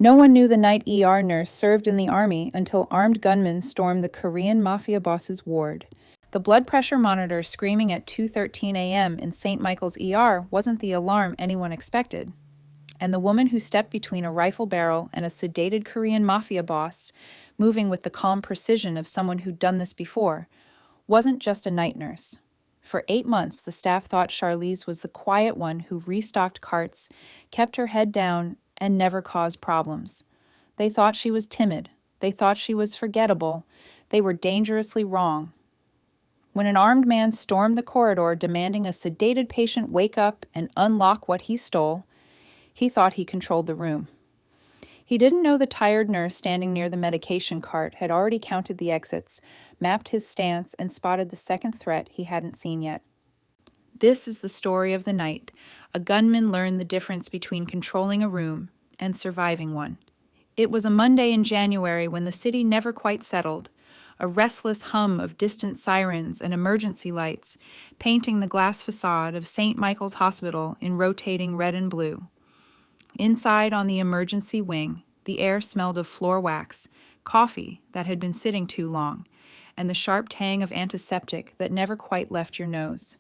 No one knew the night ER nurse served in the army until armed gunmen stormed the Korean Mafia boss's ward. The blood pressure monitor screaming at 2:13 a.m. in St. Michael's ER wasn't the alarm anyone expected. And the woman who stepped between a rifle barrel and a sedated Korean Mafia boss, moving with the calm precision of someone who'd done this before, wasn't just a night nurse. For 8 months, the staff thought Charlize was the quiet one who restocked carts, kept her head down, and never caused problems. They thought she was timid. They thought she was forgettable. They were dangerously wrong. When an armed man stormed the corridor demanding a sedated patient wake up and unlock what he stole, he thought he controlled the room. He didn't know the tired nurse standing near the medication cart had already counted the exits, mapped his stance, and spotted the second threat he hadn't seen yet. This is the story of the night. A gunman learned the difference between controlling a room and surviving one. It was a Monday in January when the city never quite settled, a restless hum of distant sirens and emergency lights painting the glass facade of St. Michael's Hospital in rotating red and blue. Inside on the emergency wing, the air smelled of floor wax, coffee that had been sitting too long, and the sharp tang of antiseptic that never quite left your nose.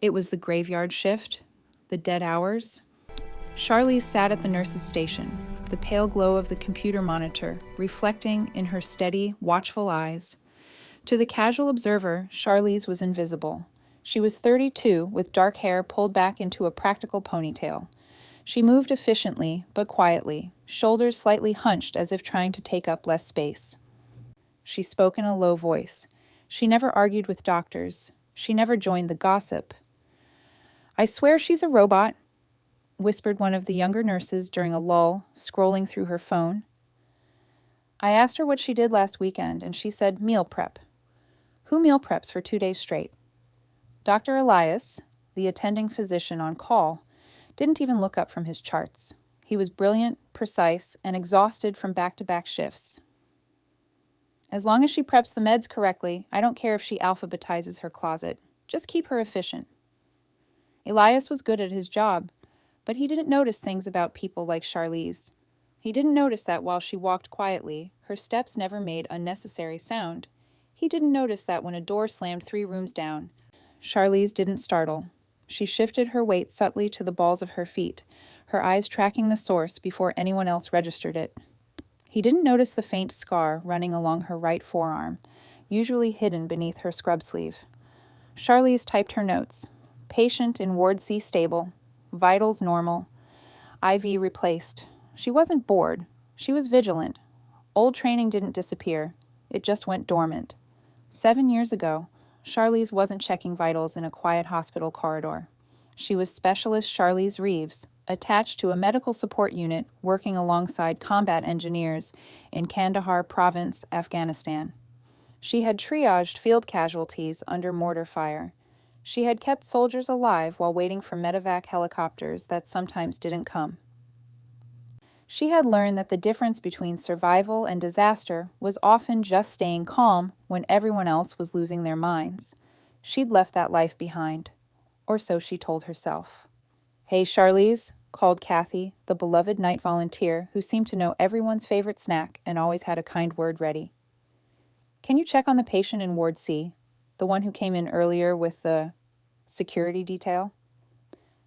It was the graveyard shift, the dead hours. Charlize sat at the nurse's station, the pale glow of the computer monitor reflecting in her steady, watchful eyes. To the casual observer, Charlize was invisible. She was 32, with dark hair pulled back into a practical ponytail. She moved efficiently, but quietly, shoulders slightly hunched as if trying to take up less space. She spoke in a low voice. She never argued with doctors. She never joined the gossip. "I swear she's a robot," whispered one of the younger nurses during a lull, scrolling through her phone. "I asked her what she did last weekend, and she said meal prep. Who meal preps for 2 days straight?" Dr. Elias, the attending physician on call, didn't even look up from his charts. He was brilliant, precise, and exhausted from back-to-back shifts. "As long as she preps the meds correctly, I don't care if she alphabetizes her closet. Just keep her efficient." Elias was good at his job, but he didn't notice things about people like Charlize. He didn't notice that while she walked quietly, her steps never made unnecessary sound. He didn't notice that when a door slammed 3 rooms down, Charlize didn't startle. She shifted her weight subtly to the balls of her feet, her eyes tracking the source before anyone else registered it. He didn't notice the faint scar running along her right forearm, usually hidden beneath her scrub sleeve. Charlize typed her notes. Patient in Ward C stable. Vitals normal. IV replaced. She wasn't bored. She was vigilant. Old training didn't disappear. It just went dormant. 7 years ago, Charlize wasn't checking vitals in a quiet hospital corridor. She was Specialist Charlize Reeves, attached to a medical support unit working alongside combat engineers in Kandahar Province, Afghanistan. She had triaged field casualties under mortar fire. She had kept soldiers alive while waiting for medevac helicopters that sometimes didn't come. She had learned that the difference between survival and disaster was often just staying calm when everyone else was losing their minds. She'd left that life behind, or so she told herself. "Hey, Charlize," called Kathy, the beloved night volunteer who seemed to know everyone's favorite snack and always had a kind word ready. "Can you check on the patient in Ward C, the one who came in earlier with the security detail?"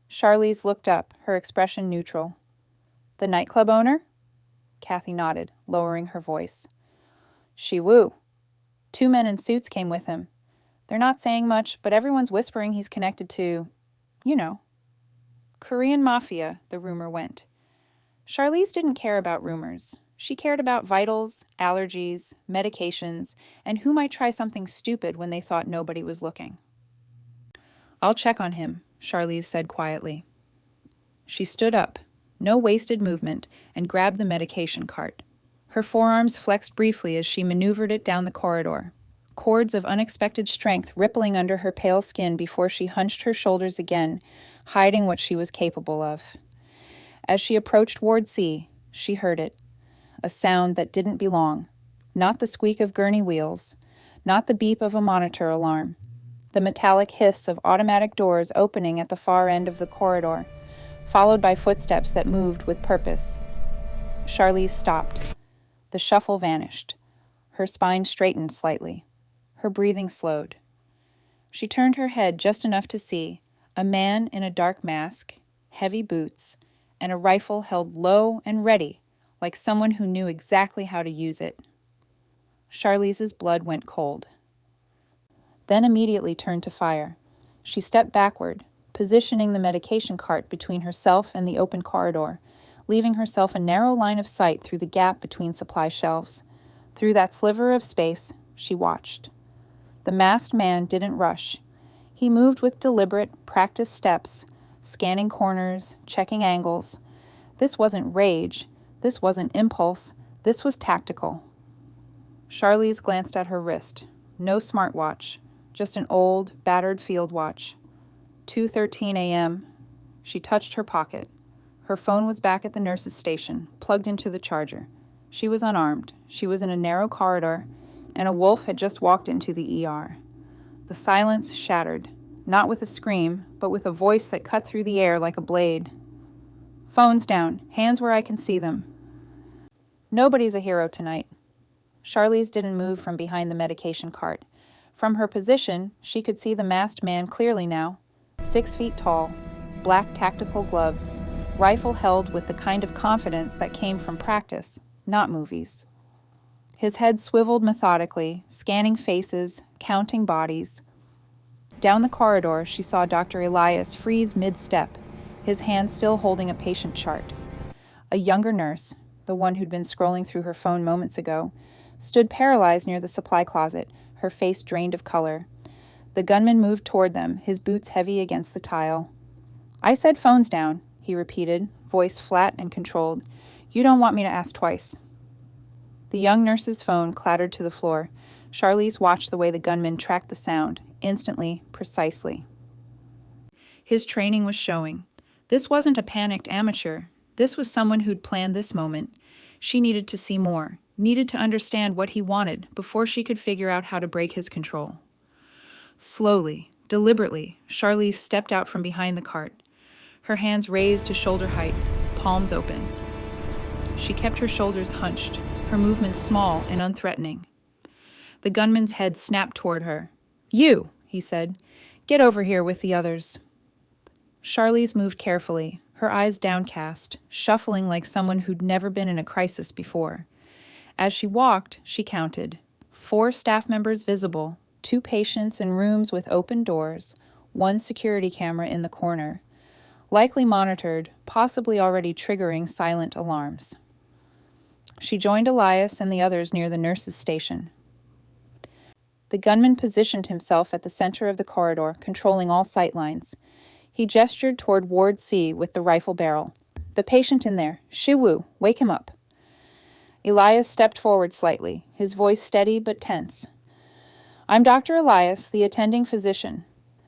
Charlize looked up, her expression neutral. "The nightclub owner?" Kathy nodded, lowering her voice. "She woo. 2 men in suits came with him. They're not saying much, but everyone's whispering he's connected to, you know, Korean Mafia," the rumor went. Charlize didn't care about rumors. She cared about vitals, allergies, medications, and who might try something stupid when they thought nobody was looking. "I'll check on him," Charlize said quietly. She stood up, no wasted movement, and grabbed the medication cart. Her forearms flexed briefly as she maneuvered it down the corridor, cords of unexpected strength rippling under her pale skin before she hunched her shoulders again, hiding what she was capable of. As she approached Ward C, she heard it, a sound that didn't belong, not the squeak of gurney wheels, not the beep of a monitor alarm, the metallic hiss of automatic doors opening at the far end of the corridor, followed by footsteps that moved with purpose. Charlize stopped. The shuffle vanished. Her spine straightened slightly. Her breathing slowed. She turned her head just enough to see a man in a dark mask, heavy boots, and a rifle held low and ready, like someone who knew exactly how to use it. Charlize's blood went cold. Then immediately turned to fire. She stepped backward, positioning the medication cart between herself and the open corridor, leaving herself a narrow line of sight through the gap between supply shelves. Through that sliver of space, she watched. The masked man didn't rush. He moved with deliberate, practiced steps, scanning corners, checking angles. This wasn't rage. This wasn't impulse. This was tactical. Charlize glanced at her wrist. No smartwatch, just an old, battered field watch. 2:13 a.m. She touched her pocket. Her phone was back at the nurse's station, plugged into the charger. She was unarmed. She was in a narrow corridor, and a wolf had just walked into the ER. The silence shattered, not with a scream, but with a voice that cut through the air like a blade. Phones down, hands where I can see them. Nobody's a hero tonight. Charlize didn't move from behind the medication cart. From her position, she could see the masked man clearly now. 6 feet tall, black tactical gloves, rifle held with the kind of confidence that came from practice, not movies. His head swiveled methodically, scanning faces, counting bodies. Down the corridor, she saw Dr. Elias freeze mid-step, his hand still holding a patient chart. A younger nurse, the one who'd been scrolling through her phone moments ago, stood paralyzed near the supply closet, her face drained of color. The gunman moved toward them, his boots heavy against the tile. "I said phones down," he repeated, voice flat and controlled. "You don't want me to ask twice." The young nurse's phone clattered to the floor. Charlize watched the way the gunman tracked the sound, instantly, precisely. His training was showing. This wasn't a panicked amateur. This was someone who'd planned this moment. She needed to see more, needed to understand what he wanted before she could figure out how to break his control. Slowly, deliberately, Charlize stepped out from behind the cart, her hands raised to shoulder height, palms open. She kept her shoulders hunched, her movements small and unthreatening. The gunman's head snapped toward her. "You," he said. "Get over here with the others." Charlize moved carefully, her eyes downcast, shuffling like someone who'd never been in a crisis before. As she walked, she counted. 4 staff members visible, 2 patients in rooms with open doors, 1 security camera in the corner. Likely monitored, possibly already triggering silent alarms. She joined Elias and the others near the nurse's station. The gunman positioned himself at the center of the corridor, controlling all sight lines. He gestured toward Ward C with the rifle barrel. "The patient in there. Shiwu, wake him up." Elias stepped forward slightly, his voice steady but tense. "I'm Dr. Elias, the attending physician.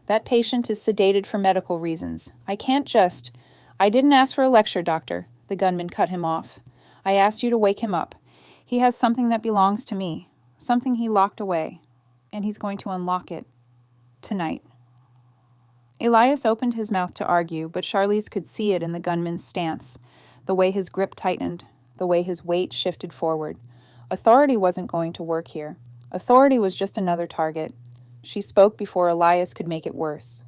That patient is sedated for medical reasons. I didn't ask for a lecture, doctor," the gunman cut him off. "I asked you to wake him up. He has something that belongs to me, something he locked away, and he's going to unlock it. Tonight." Elias opened his mouth to argue, but Charlize could see it in the gunman's stance, the way his grip tightened, the way his weight shifted forward. Authority wasn't going to work here. Authority was just another target. She spoke before Elias could make it worse.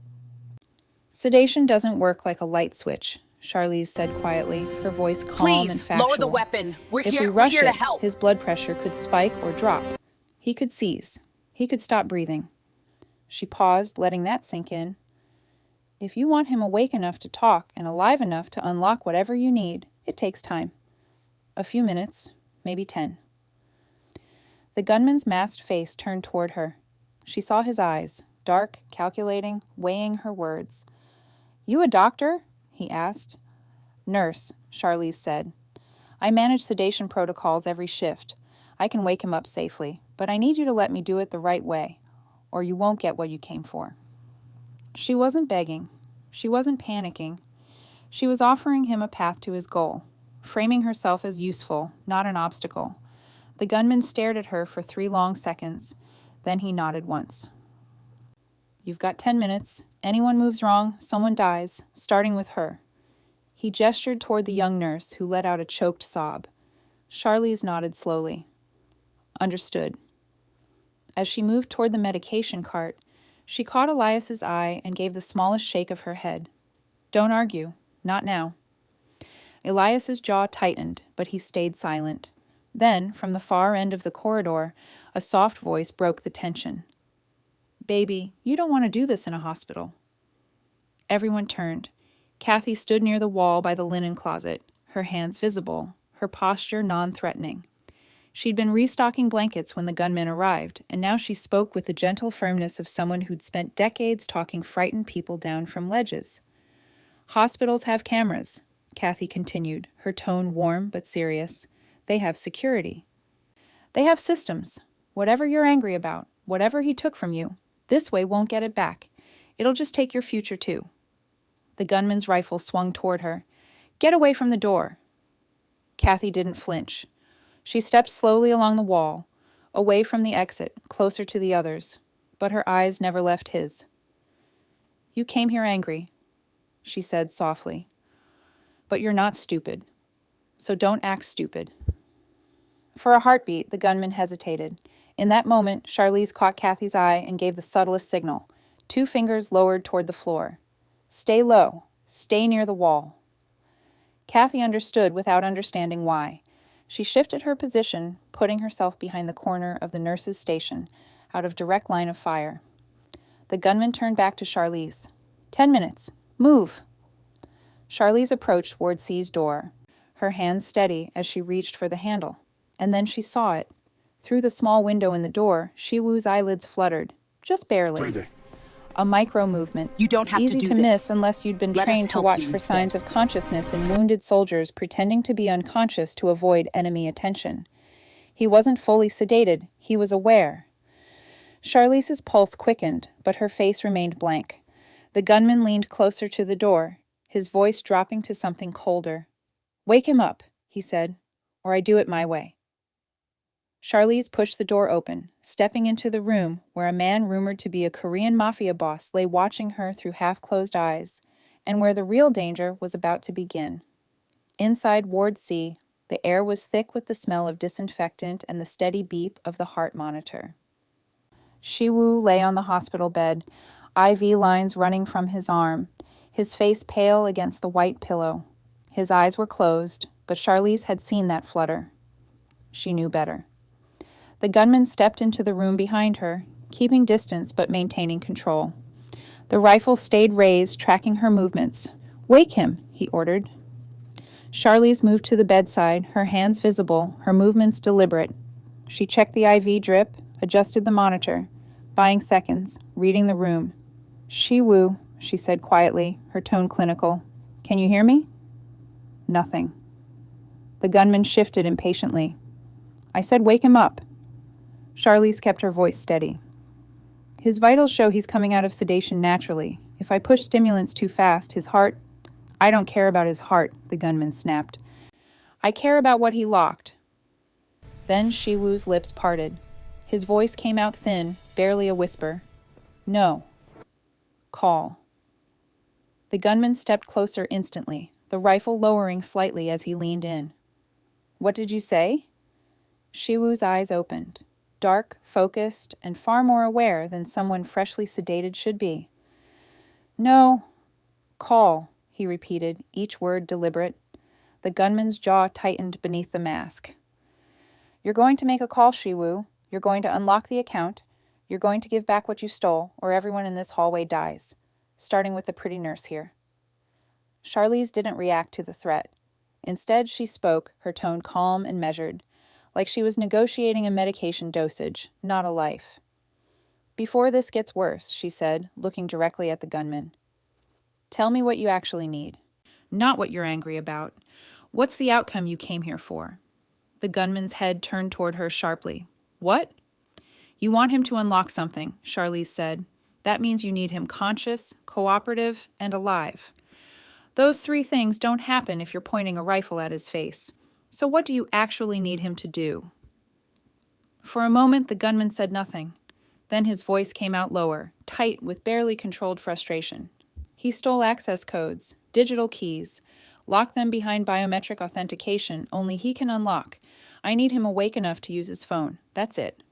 "Sedation doesn't work like a light switch," Charlize said quietly, her voice calm and factual. Lower the weapon. We're If we here rush to it, help. his blood pressure could spike or drop. He could seize. He could stop breathing. She paused, letting that sink in. "If you want him awake enough to talk and alive enough to unlock whatever you need, it takes time. A few minutes, maybe 10. The gunman's masked face turned toward her. She saw his eyes, dark, calculating, weighing her words. "You a doctor?" he asked. "Nurse," Charlize said. "I manage sedation protocols every shift. I can wake him up safely, but I need you to let me do it the right way, or you won't get what you came for." She wasn't begging. She wasn't panicking. She was offering him a path to his goal, framing herself as useful, not an obstacle. The gunman stared at her for 3 long seconds. Then he nodded once. "You've got 10 minutes. Anyone moves wrong, someone dies, starting with her." He gestured toward the young nurse, who let out a choked sob. Charlize nodded slowly. Understood. As she moved toward the medication cart, she caught Elias's eye and gave the smallest shake of her head. Don't argue. Not now. Elias's jaw tightened, but he stayed silent. Then, from the far end of the corridor, a soft voice broke the tension. Baby, you don't want to do this in a hospital. Everyone turned. Kathy stood near the wall by the linen closet, her hands visible, her posture non-threatening. She'd been restocking blankets when the gunman arrived, and now she spoke with the gentle firmness of someone who'd spent decades talking frightened people down from ledges. Hospitals have cameras, Kathy continued, her tone warm but serious. They have security. They have systems. Whatever you're angry about, whatever he took from you, this way won't get it back. It'll just take your future too. The gunman's rifle swung toward her. Get away from the door. Kathy didn't flinch. She stepped slowly along the wall, away from the exit, closer to the others, but her eyes never left his. You came here angry, she said softly. But you're not stupid. So don't act stupid. For a heartbeat, the gunman hesitated. In that moment, Charlize caught Kathy's eye and gave the subtlest signal, 2 fingers lowered toward the floor. Stay low. Stay near the wall. Kathy understood without understanding why. She shifted her position, putting herself behind the corner of the nurse's station, out of direct line of fire. The gunman turned back to Charlize. 10 minutes. Move! Charlize approached Ward C's door, her hands steady as she reached for the handle. And then she saw it. Through the small window in the door, Shiwoo's eyelids fluttered, just barely. A micro-movement, You don't have easy to to do miss this. unless you'd been Let us trained to help watch you for instead. signs of consciousness in wounded soldiers pretending to be unconscious to avoid enemy attention. He wasn't fully sedated, he was aware. Charlize's pulse quickened, but her face remained blank. The gunman leaned closer to the door, his voice dropping to something colder. Wake him up, he said, or I do it my way. Charlize pushed the door open, stepping into the room where a man rumored to be a Korean Mafia boss lay watching her through half-closed eyes, and where the real danger was about to begin. Inside Ward C, the air was thick with the smell of disinfectant and the steady beep of the heart monitor. Shiwoo lay on the hospital bed, IV lines running from his arm, his face pale against the white pillow. His eyes were closed, but Charlize had seen that flutter. She knew better. The gunman stepped into the room behind her, keeping distance but maintaining control. The rifle stayed raised, tracking her movements. Wake him, he ordered. Charlize moved to the bedside, her hands visible, her movements deliberate. She checked the IV drip, adjusted the monitor, buying seconds, reading the room. Shiwoo, she said quietly, her tone clinical. Can you hear me? Nothing. The gunman shifted impatiently. I said wake him up. Charlize kept her voice steady. His vitals show he's coming out of sedation naturally. If I push stimulants too fast, his heart... I don't care about his heart, the gunman snapped. I care about what he locked. Then Shiwoo's lips parted. His voice came out thin, barely a whisper. No. Call. The gunman stepped closer instantly, the rifle lowering slightly as he leaned in. What did you say? Shiwoo's eyes opened. Dark, focused, and far more aware than someone freshly sedated should be. No. Call, he repeated, each word deliberate. The gunman's jaw tightened beneath the mask. You're going to make a call, Shiwoo. You're going to unlock the account. You're going to give back what you stole, or everyone in this hallway dies. Starting with the pretty nurse here. Charlize didn't react to the threat. Instead, she spoke, her tone calm and measured, like she was negotiating a medication dosage, not a life. Before this gets worse, she said, looking directly at the gunman. Tell me what you actually need. Not what you're angry about. What's the outcome you came here for? The gunman's head turned toward her sharply. What? You want him to unlock something, Charlize said. That means you need him conscious, cooperative, and alive. Those 3 things don't happen if you're pointing a rifle at his face. So what do you actually need him to do? For a moment, the gunman said nothing. Then his voice came out lower, tight with barely controlled frustration. He stole access codes, digital keys, locked them behind biometric authentication only he can unlock, I need him awake enough to use his phone. That's it.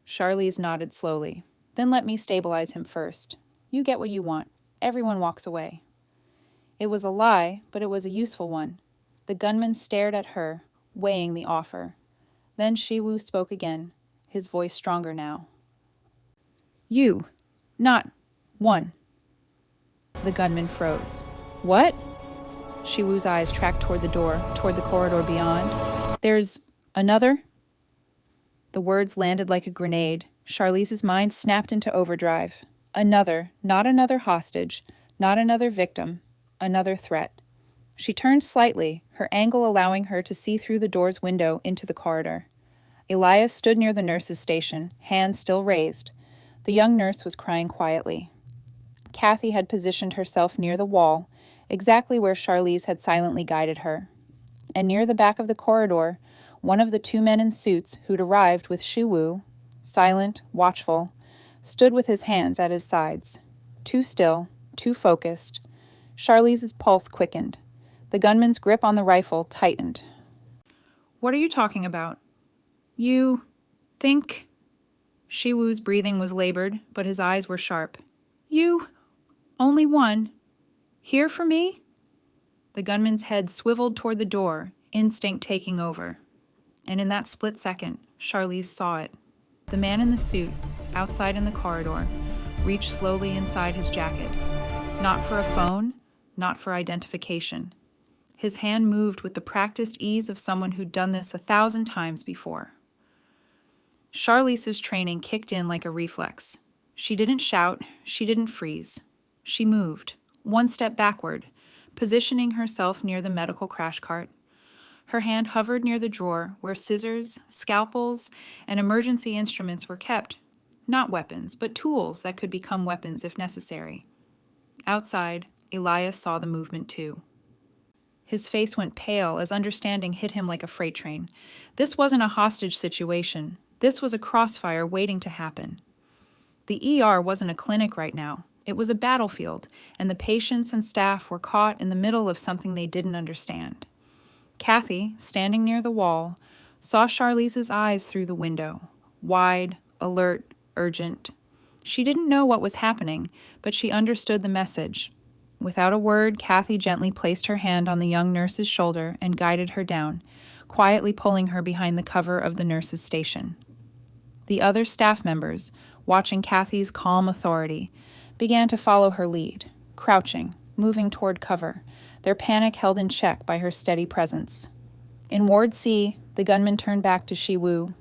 Charlize nodded slowly. Then let me stabilize him first. You get what you want. Everyone walks away. It was a lie, but it was a useful one. The gunman stared at her, weighing the offer. Then Shiwoo spoke again, his voice stronger now. You, not one. The gunman froze. What? Shiwoo's eyes tracked toward the door, toward the corridor beyond. There's another? The words landed like a grenade. Charlize's mind snapped into overdrive. Another, not another hostage, not another victim, another threat. She turned slightly, her angle allowing her to see through the door's window into the corridor. Elias stood near the nurse's station, hands still raised. The young nurse was crying quietly. Kathy had positioned herself near the wall, exactly where Charlize had silently guided her. And near the back of the corridor, one of the two men in suits who'd arrived with Shiwoo, silent, watchful, stood with his hands at his sides. Too still, too focused. Charlize's pulse quickened. The gunman's grip on the rifle tightened. What are you talking about? You think... Shiwoo's breathing was labored, but his eyes were sharp. You... only one... here for me? The gunman's head swiveled toward the door, instinct taking over. And in that split second, Charlize saw it. The man in the suit, outside in the corridor, reached slowly inside his jacket. Not for a phone, not for identification. His hand moved with the practiced ease of someone who'd done this 1,000 times before. Charlize's training kicked in like a reflex. She didn't shout, she didn't freeze. She moved, one step backward, positioning herself near the medical crash cart. Her hand hovered near the drawer where scissors, scalpels, and emergency instruments were kept. Not weapons, but tools that could become weapons if necessary. Outside, Elias saw the movement too. His face went pale as understanding hit him like a freight train. This wasn't a hostage situation. This was a crossfire waiting to happen. The ER wasn't a clinic right now. It was a battlefield, and the patients and staff were caught in the middle of something they didn't understand. Kathy, standing near the wall, saw Charlize's eyes through the window, wide, alert, urgent. She didn't know what was happening, but she understood the message. Without a word, Kathy gently placed her hand on the young nurse's shoulder and guided her down, quietly pulling her behind the cover of the nurse's station. The other staff members, watching Kathy's calm authority, began to follow her lead, crouching, moving toward cover, their panic held in check by her steady presence. In Ward C, the gunman turned back to Shiwoo,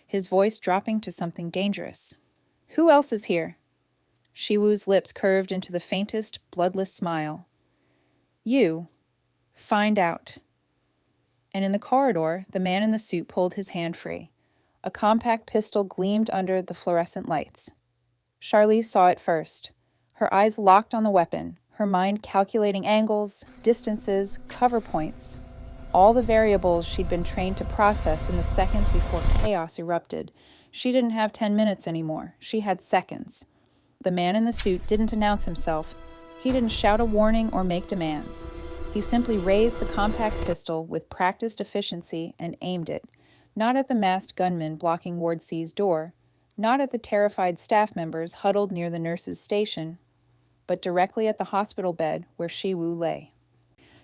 his voice dropping to something dangerous. Who else is here? Shiwoo's lips curved into the faintest, bloodless smile. You. Find out. And in the corridor, the man in the suit pulled his hand free. A compact pistol gleamed under the fluorescent lights. Charlize saw it first. Her eyes locked on the weapon, her mind calculating angles, distances, cover points, all the variables she'd been trained to process in the seconds before chaos erupted. She didn't have 10 minutes anymore. She had seconds. The man in the suit didn't announce himself. He didn't shout a warning or make demands. He simply raised the compact pistol with practiced efficiency and aimed it, not at the masked gunman blocking Ward C's door, not at the terrified staff members huddled near the nurse's station, but directly at the hospital bed where Shiwoo lay.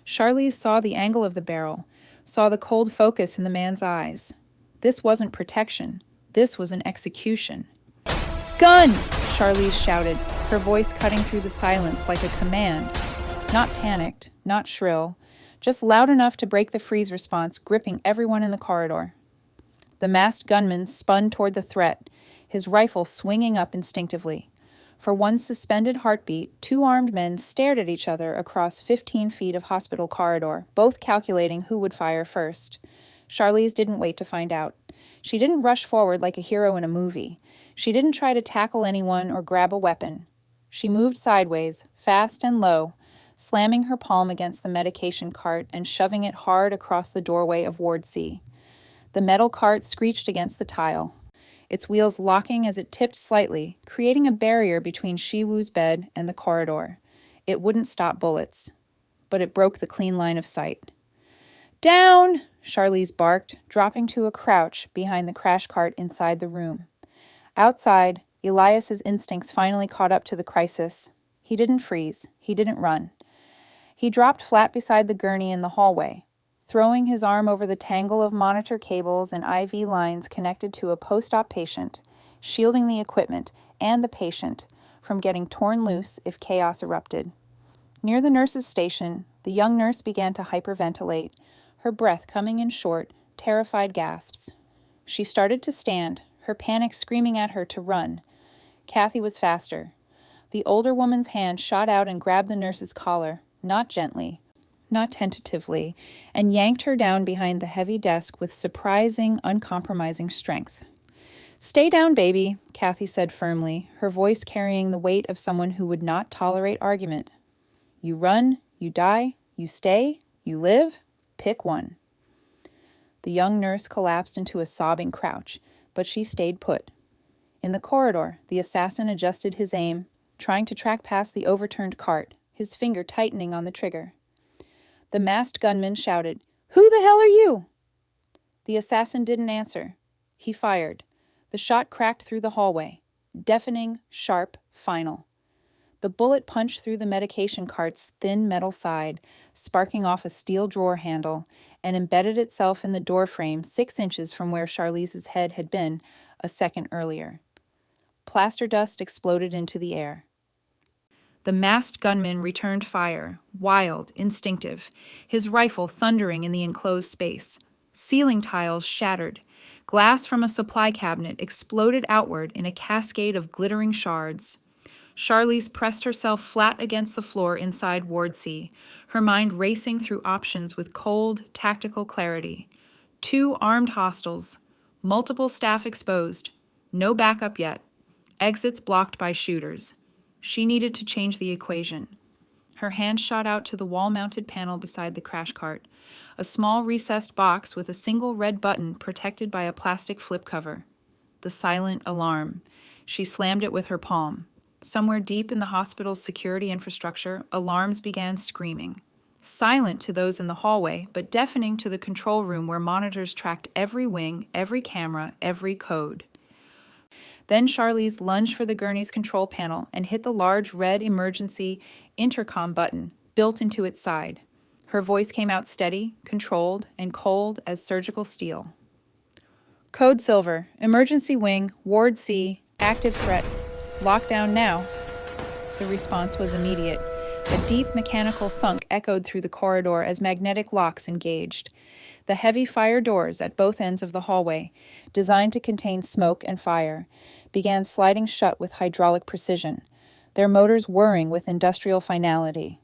Charlize saw the angle of the barrel, saw the cold focus in the man's eyes. This wasn't protection. This was an execution. Gun! Charlize shouted, her voice cutting through the silence like a command. Not panicked, not shrill, just loud enough to break the freeze response, gripping everyone in the corridor. The masked gunman spun toward the threat, his rifle swinging up instinctively. For one suspended heartbeat, two armed men stared at each other across 15 feet of hospital corridor, both calculating who would fire first. Charlize didn't wait to find out. She didn't rush forward like a hero in a movie. She didn't try to tackle anyone or grab a weapon. She moved sideways, fast and low, slamming her palm against the medication cart and shoving it hard across the doorway of Ward C. The metal cart screeched against the tile, its wheels locking as it tipped slightly, creating a barrier between Shiwoo's bed and the corridor. It wouldn't stop bullets, but it broke the clean line of sight. Down! Charlize barked, dropping to a crouch behind the crash cart inside the room. Outside, Elias's instincts finally caught up to the crisis. He didn't freeze. He didn't run. He dropped flat beside the gurney in the hallway, throwing his arm over the tangle of monitor cables and IV lines connected to a post-op patient, shielding the equipment and the patient from getting torn loose if chaos erupted. Near the nurse's station, the young nurse began to hyperventilate, her breath coming in short, terrified gasps. She started to stand, her panic screaming at her to run. Kathy was faster. The older woman's hand shot out and grabbed the nurse's collar, not gently, not tentatively, and yanked her down behind the heavy desk with surprising, uncompromising strength. "Stay down, baby," Kathy said firmly, her voice carrying the weight of someone who would not tolerate argument. "You run, you die, you stay, you live, pick one." The young nurse collapsed into a sobbing crouch, but she stayed put. In the corridor, the assassin adjusted his aim, trying to track past the overturned cart, his finger tightening on the trigger. The masked gunman shouted, "Who the hell are you?" The assassin didn't answer. He fired. The shot cracked through the hallway. Deafening, sharp, final. The bullet punched through the medication cart's thin metal side, sparking off a steel drawer handle, and embedded itself in the doorframe 6 inches from where Charlize's head had been a second earlier. Plaster dust exploded into the air. The masked gunman returned fire, wild, instinctive, his rifle thundering in the enclosed space. Ceiling tiles shattered. Glass from a supply cabinet exploded outward in a cascade of glittering shards. Charlize pressed herself flat against the floor inside Ward C, her mind racing through options with cold, tactical clarity. 2 armed hostiles, multiple staff exposed, no backup yet, exits blocked by shooters. She needed to change the equation. Her hand shot out to the wall-mounted panel beside the crash cart, a small recessed box with a single red button protected by a plastic flip cover. The silent alarm. She slammed it with her palm. Somewhere deep in the hospital's security infrastructure, alarms began screaming. Silent to those in the hallway, but deafening to the control room where monitors tracked every wing, every camera, every code. Then Charlize lunged for the gurney's control panel and hit the large red emergency intercom button built into its side. Her voice came out steady, controlled, and cold as surgical steel. "Code Silver, emergency wing, Ward C, active threat. Lockdown now." The response was immediate. A deep mechanical thunk echoed through the corridor as magnetic locks engaged. The heavy fire doors at both ends of the hallway, designed to contain smoke and fire, began sliding shut with hydraulic precision, their motors whirring with industrial finality.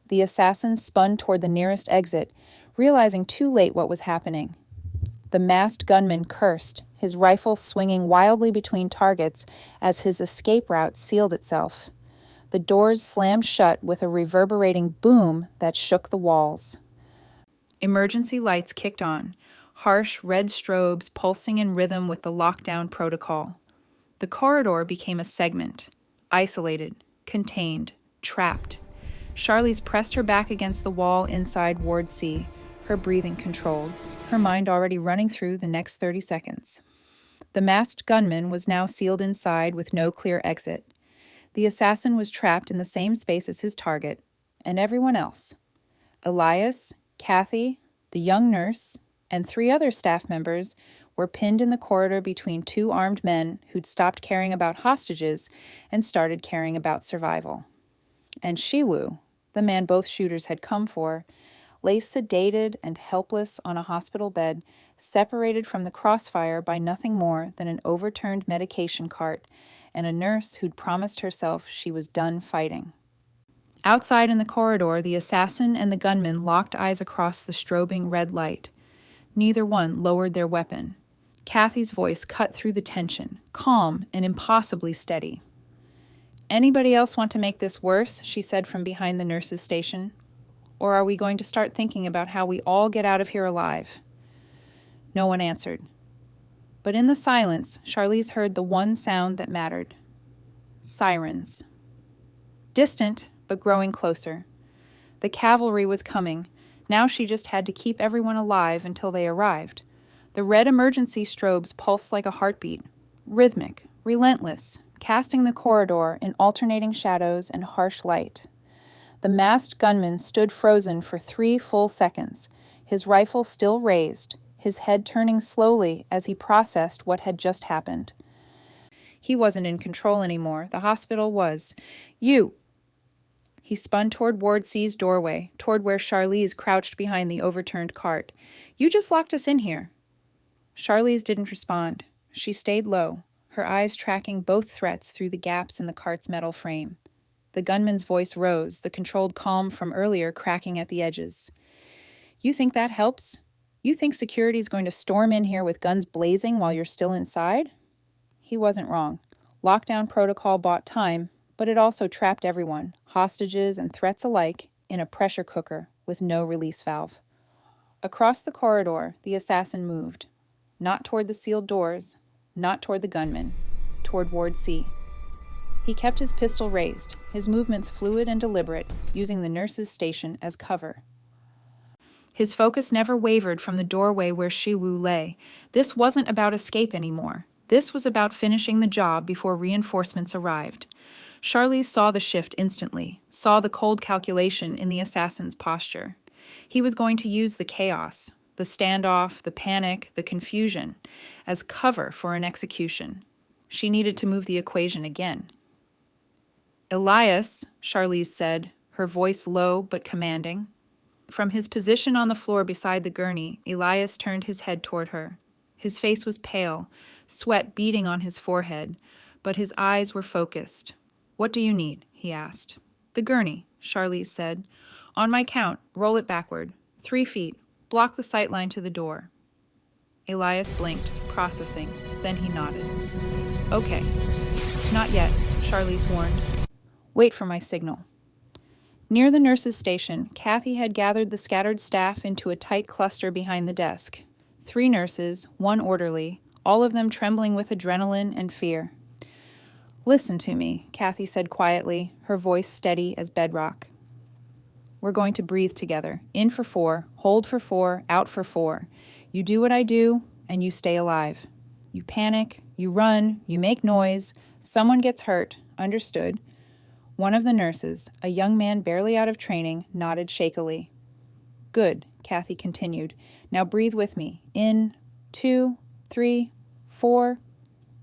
The assassin spun toward the nearest exit, realizing too late what was happening. The masked gunman cursed, his rifle swinging wildly between targets as his escape route sealed itself. The doors slammed shut with a reverberating boom that shook the walls. Emergency lights kicked on, harsh red strobes pulsing in rhythm with the lockdown protocol. The corridor became a segment, isolated, contained, trapped. Charlize pressed her back against the wall inside Ward C, her breathing controlled, her mind already running through the next 30 seconds. The masked gunman was now sealed inside with no clear exit. The assassin was trapped in the same space as his target, and everyone else. Elias, Kathy, the young nurse, and 3 other staff members were pinned in the corridor between 2 armed men who'd stopped caring about hostages and started caring about survival. And Shiwoo, the man both shooters had come for, lay sedated and helpless on a hospital bed, separated from the crossfire by nothing more than an overturned medication cart and a nurse who'd promised herself she was done fighting. Outside in the corridor, the assassin and the gunman locked eyes across the strobing red light. Neither one lowered their weapon. Kathy's voice cut through the tension, calm and impossibly steady. "Anybody else want to make this worse?" she said from behind the nurse's station. "Or are we going to start thinking about how we all get out of here alive?" No one answered. But in the silence, Charlize heard the one sound that mattered. Sirens. Distant, but growing closer. The cavalry was coming, Now she just had to keep everyone alive until they arrived. The red emergency strobes pulsed like a heartbeat, rhythmic, relentless, casting the corridor in alternating shadows and harsh light. The masked gunman stood frozen for 3 full seconds, his rifle still raised, his head turning slowly as he processed what had just happened. He wasn't in control anymore. The hospital was. You! He spun toward Ward C's doorway, toward where Charlize crouched behind the overturned cart. You just locked us in here. Charlize didn't respond. She stayed low, her eyes tracking both threats through the gaps in the cart's metal frame. The gunman's voice rose, the controlled calm from earlier cracking at the edges. You think that helps? You think security's going to storm in here with guns blazing while you're still inside? He wasn't wrong. Lockdown protocol bought time, but it also trapped everyone, hostages and threats alike, in a pressure cooker with no release valve. Across the corridor, the assassin moved. Not toward the sealed doors, not toward the gunman, toward Ward C. He kept his pistol raised, his movements fluid and deliberate, using the nurse's station as cover. His focus never wavered from the doorway where Shiwu lay. This wasn't about escape anymore. This was about finishing the job before reinforcements arrived. Charlize saw the shift instantly, saw the cold calculation in the assassin's posture. He was going to use the chaos, the standoff, the panic, the confusion, as cover for an execution. She needed to move the equation again. Elias, Charlize said, her voice low but commanding. From his position on the floor beside the gurney, Elias turned his head toward her. His face was pale, sweat beading on his forehead, but his eyes were focused. What do you need? He asked. The gurney, Charlize said. On my count, roll it backward. 3 feet. Block the sightline to the door. Elias blinked, processing. Then he nodded. Okay. Not yet, Charlize warned. Wait for my signal. Near the nurse's station, Kathy had gathered the scattered staff into a tight cluster behind the desk. 3 nurses, 1 orderly, all of them trembling with adrenaline and fear. Listen to me, Kathy said quietly, her voice steady as bedrock. We're going to breathe together. In for 4, hold for 4, out for 4. You do what I do, and you stay alive. You panic, you run, you make noise, someone gets hurt, understood. One of the nurses, a young man barely out of training, nodded shakily. Good, Kathy continued. Now breathe with me. In, 2, 3, 4.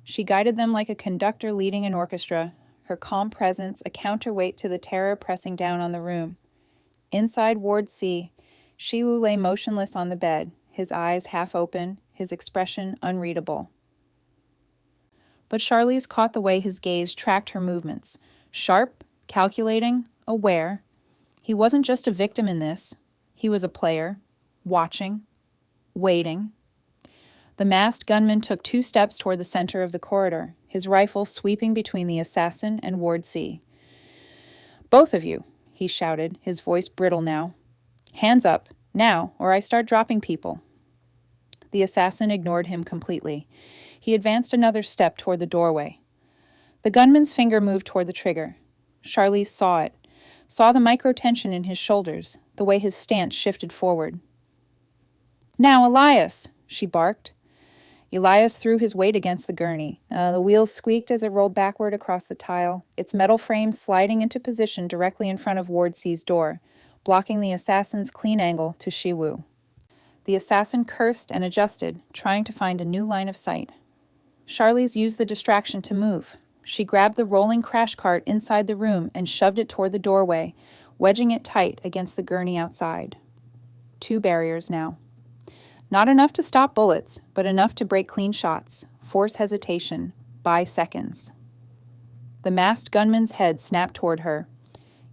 She guided them like a conductor leading an orchestra, her calm presence a counterweight to the terror pressing down on the room. Inside Ward C, Shiwu lay motionless on the bed, his eyes half open, his expression unreadable. But Charlize caught the way his gaze tracked her movements. Sharp, calculating, aware. He wasn't just a victim in this. He was a player, watching, waiting. The masked gunman took 2 steps toward the center of the corridor, his rifle sweeping between the assassin and Ward C. Both of you, he shouted, his voice brittle now. Hands up, now, or I start dropping people. The assassin ignored him completely. He advanced another step toward the doorway. The gunman's finger moved toward the trigger. Charlize saw it, saw the micro-tension in his shoulders, the way his stance shifted forward. Now, Elias, she barked. Elias threw his weight against the gurney. The wheels squeaked as it rolled backward across the tile, its metal frame sliding into position directly in front of Ward C's door, blocking the assassin's clean angle to Shiwu. The assassin cursed and adjusted, trying to find a new line of sight. Charlize used the distraction to move. She grabbed the rolling crash cart inside the room and shoved it toward the doorway, wedging it tight against the gurney outside. 2 barriers now. Not enough to stop bullets, but enough to break clean shots, force hesitation, buy seconds. The masked gunman's head snapped toward her.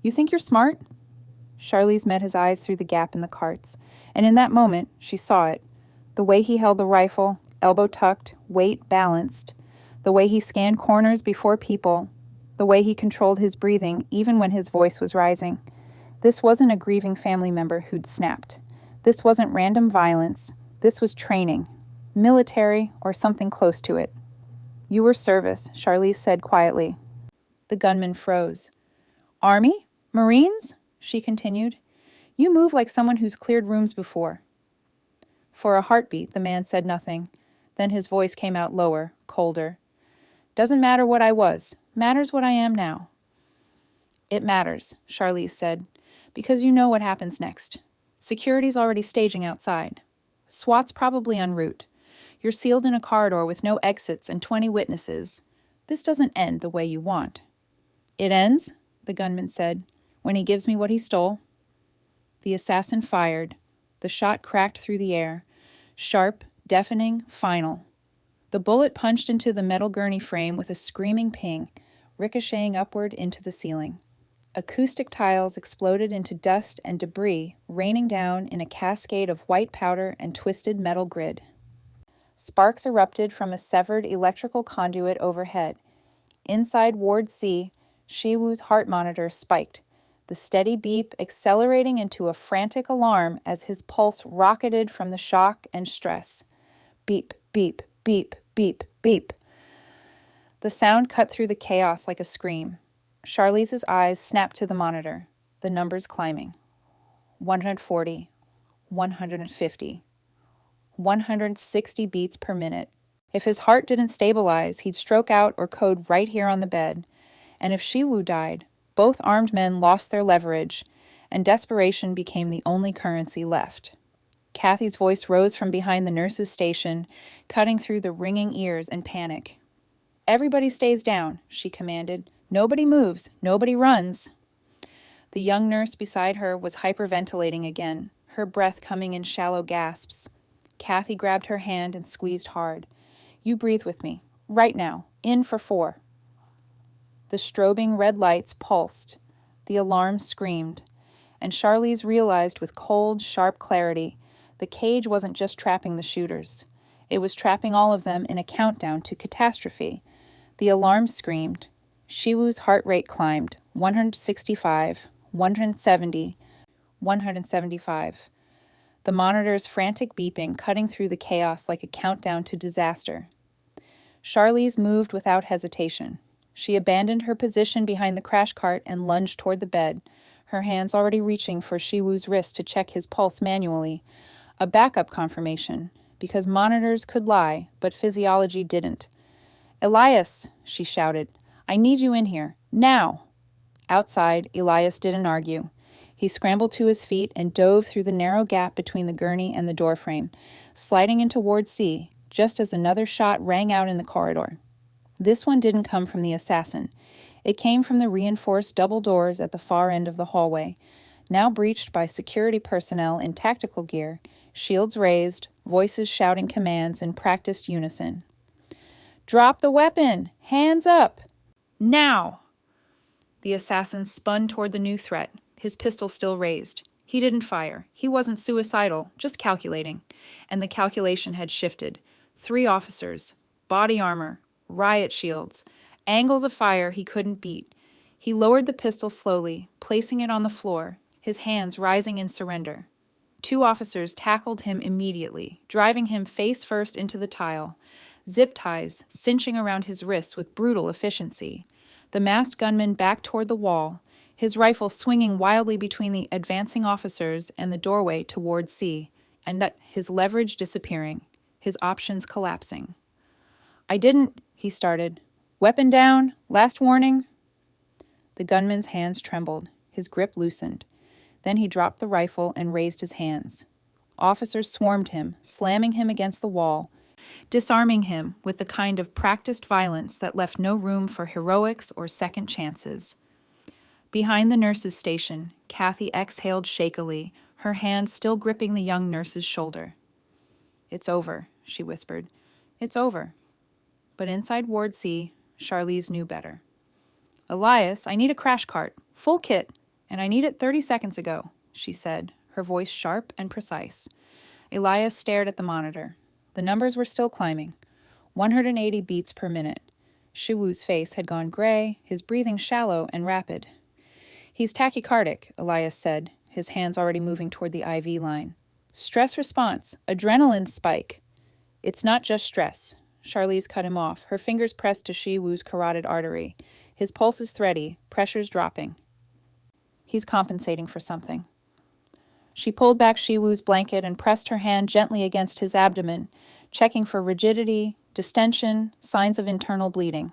You think you're smart? Charlize met his eyes through the gap in the carts, and in that moment, she saw it. The way he held the rifle, elbow tucked, weight balanced. The way he scanned corners before people. The way he controlled his breathing, even when his voice was rising. This wasn't a grieving family member who'd snapped. This wasn't random violence. This was training. Military or something close to it. You were service, Charlize said quietly. The gunman froze. Army? Marines? She continued. You move like someone who's cleared rooms before." For a heartbeat, the man said nothing. Then his voice came out lower, colder. "Doesn't matter what I was. Matters what I am now." "It matters," Charlize said, "because you know what happens next. Security's already staging outside. SWAT's probably en route. You're sealed in a corridor with no exits and 20 witnesses. This doesn't end the way you want." "It ends," the gunman said, "when he gives me what he stole." The assassin fired. The shot cracked through the air. Sharp, deafening, final. The bullet punched into the metal gurney frame with a screaming ping, ricocheting upward into the ceiling. Acoustic tiles exploded into dust and debris, raining down in a cascade of white powder and twisted metal grid. Sparks erupted from a severed electrical conduit overhead. Inside Ward C, Shiwoo's heart monitor spiked, the steady beep accelerating into a frantic alarm as his pulse rocketed from the shock and stress. Beep, beep, beep, beep, beep. The sound cut through the chaos like a scream. Charlize's eyes snapped to the monitor, the numbers climbing. 140, 150, 160 beats per minute. If his heart didn't stabilize, he'd stroke out or code right here on the bed. And if Shiwoo died, both armed men lost their leverage, and desperation became the only currency left. Kathy's voice rose from behind the nurse's station, cutting through the ringing ears and panic. "Everybody stays down," she commanded. "Nobody moves, nobody runs." The young nurse beside her was hyperventilating again, her breath coming in shallow gasps. Kathy grabbed her hand and squeezed hard. "You breathe with me, right now, in for 4. The strobing red lights pulsed. The alarm screamed. And Charlize realized with cold, sharp clarity, the cage wasn't just trapping the shooters. It was trapping all of them in a countdown to catastrophe. The alarm screamed. Shiwoo's heart rate climbed, 165, 170, 175. The monitor's frantic beeping cutting through the chaos like a countdown to disaster. Charlize moved without hesitation. She abandoned her position behind the crash cart and lunged toward the bed, her hands already reaching for Shiwoo's wrist to check his pulse manually. A backup confirmation, because monitors could lie, but physiology didn't. "Elias," she shouted, "I need you in here, now!" Outside, Elias didn't argue. He scrambled to his feet and dove through the narrow gap between the gurney and the doorframe, sliding into Ward C, just as another shot rang out in the corridor. This one didn't come from the assassin. It came from the reinforced double doors at the far end of the hallway, now breached by security personnel in tactical gear, shields raised, voices shouting commands in practiced unison. "Drop the weapon! Hands up! Now!" The assassin spun toward the new threat, his pistol still raised. He didn't fire. He wasn't suicidal, just calculating. And the calculation had shifted. 3 officers, body armor, riot shields, angles of fire he couldn't beat. He lowered the pistol slowly, placing it on the floor, his hands rising in surrender. 2 officers tackled him immediately, driving him face first into the tile, zip ties cinching around his wrists with brutal efficiency. The masked gunman backed toward the wall, his rifle swinging wildly between the advancing officers and the doorway toward C, and his leverage disappearing, his options collapsing. "I didn't," he started. "Weapon down, last warning." The gunman's hands trembled, his grip loosened. Then he dropped the rifle and raised his hands. Officers swarmed him, slamming him against the wall, disarming him with the kind of practiced violence that left no room for heroics or second chances. Behind the nurse's station, Kathy exhaled shakily, her hand still gripping the young nurse's shoulder. "It's over," she whispered. "It's over." But inside Ward C, Charlize knew better. "Elias, I need a crash cart, full kit, and I need it 30 seconds ago," she said, her voice sharp and precise. Elias stared at the monitor. The numbers were still climbing. 180 beats per minute. Shiwoo's face had gone gray, his breathing shallow and rapid. "He's tachycardic," Elias said, his hands already moving toward the IV line. "Stress response, adrenaline spike." "It's not just stress." Charlize cut him off, her fingers pressed to Shiwoo's carotid artery. His pulse is thready, pressure's dropping. "He's compensating for something." She pulled back Shiwoo's blanket and pressed her hand gently against his abdomen, checking for rigidity, distension, signs of internal bleeding.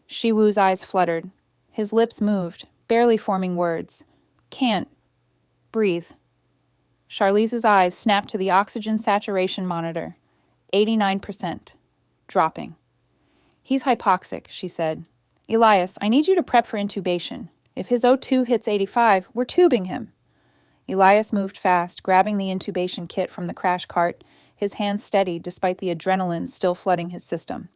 Shiwoo's eyes fluttered. His lips moved, barely forming words. Can't. Breathe. Charlize's eyes snapped to the oxygen saturation monitor. 89%. Dropping. He's hypoxic, she said. Elias, I need you to prep for intubation. If his O2 hits 85, we're tubing him. Elias moved fast, grabbing the intubation kit from the crash cart, his hands steady despite the adrenaline still flooding his system.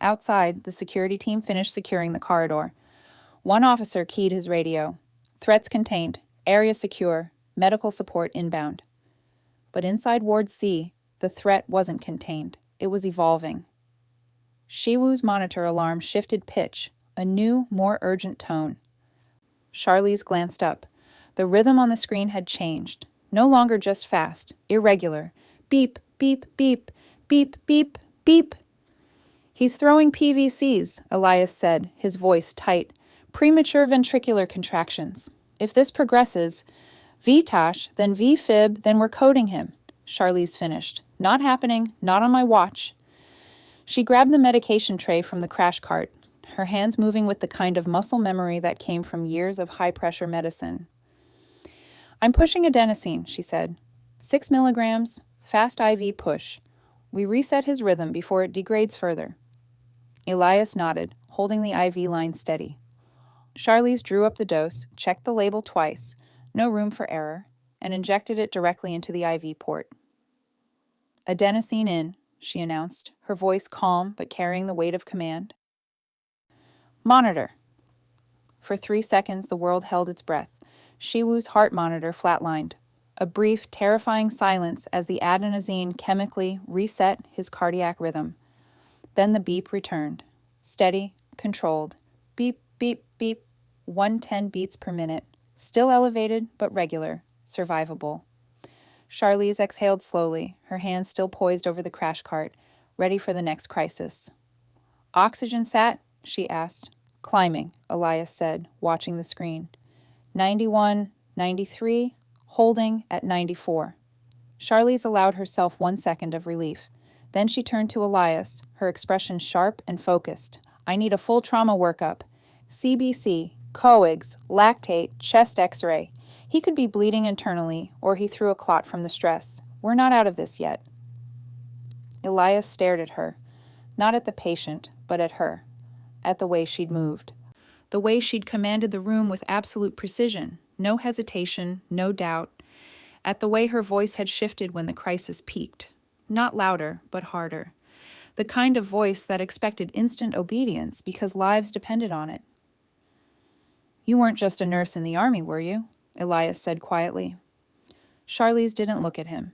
Outside, the security team finished securing the corridor. One officer keyed his radio. Threats contained. Area secure. Medical support inbound. But inside Ward C, the threat wasn't contained. It was evolving. Shiwoo's monitor alarm shifted pitch, a new, more urgent tone. Charlize glanced up. The rhythm on the screen had changed. No longer just fast, irregular. Beep, beep, beep, beep, beep, beep. He's throwing PVCs, Elias said, his voice tight. Premature ventricular contractions. If this progresses, VTASH, then VFib, then we're coding him. Charlize finished. Not happening, not on my watch. She grabbed the medication tray from the crash cart, her hands moving with the kind of muscle memory that came from years of high-pressure medicine. I'm pushing adenosine, she said. 6 milligrams, fast IV push. We reset his rhythm before it degrades further. Elias nodded, holding the IV line steady. Charlize drew up the dose, checked the label twice, no room for error, and injected it directly into the IV port. Adenosine in, she announced, her voice calm but carrying the weight of command. Monitor. For 3 seconds, the world held its breath. Shiwoo's heart monitor flatlined. A brief, terrifying silence as the adenosine chemically reset his cardiac rhythm. Then the beep returned. Steady, controlled. Beep, beep, beep. 110 beats per minute. Still elevated, but regular. Survivable. Charlize exhaled slowly, her hands still poised over the crash cart, ready for the next crisis. Oxygen sat? She asked. Climbing, Elias said, watching the screen. 91, 93, holding at 94. Charlize allowed herself 1 second of relief. Then she turned to Elias, her expression sharp and focused. I need a full trauma workup. CBC, coags, lactate, chest x-ray. He could be bleeding internally, or he threw a clot from the stress. We're not out of this yet. Elias stared at her, not at the patient, but at her, at the way she'd moved. The way she'd commanded the room with absolute precision, no hesitation, no doubt, at the way her voice had shifted when the crisis peaked. Not louder, but harder. The kind of voice that expected instant obedience because lives depended on it. You weren't just a nurse in the army, were you? Elias said quietly. Charlize didn't look at him.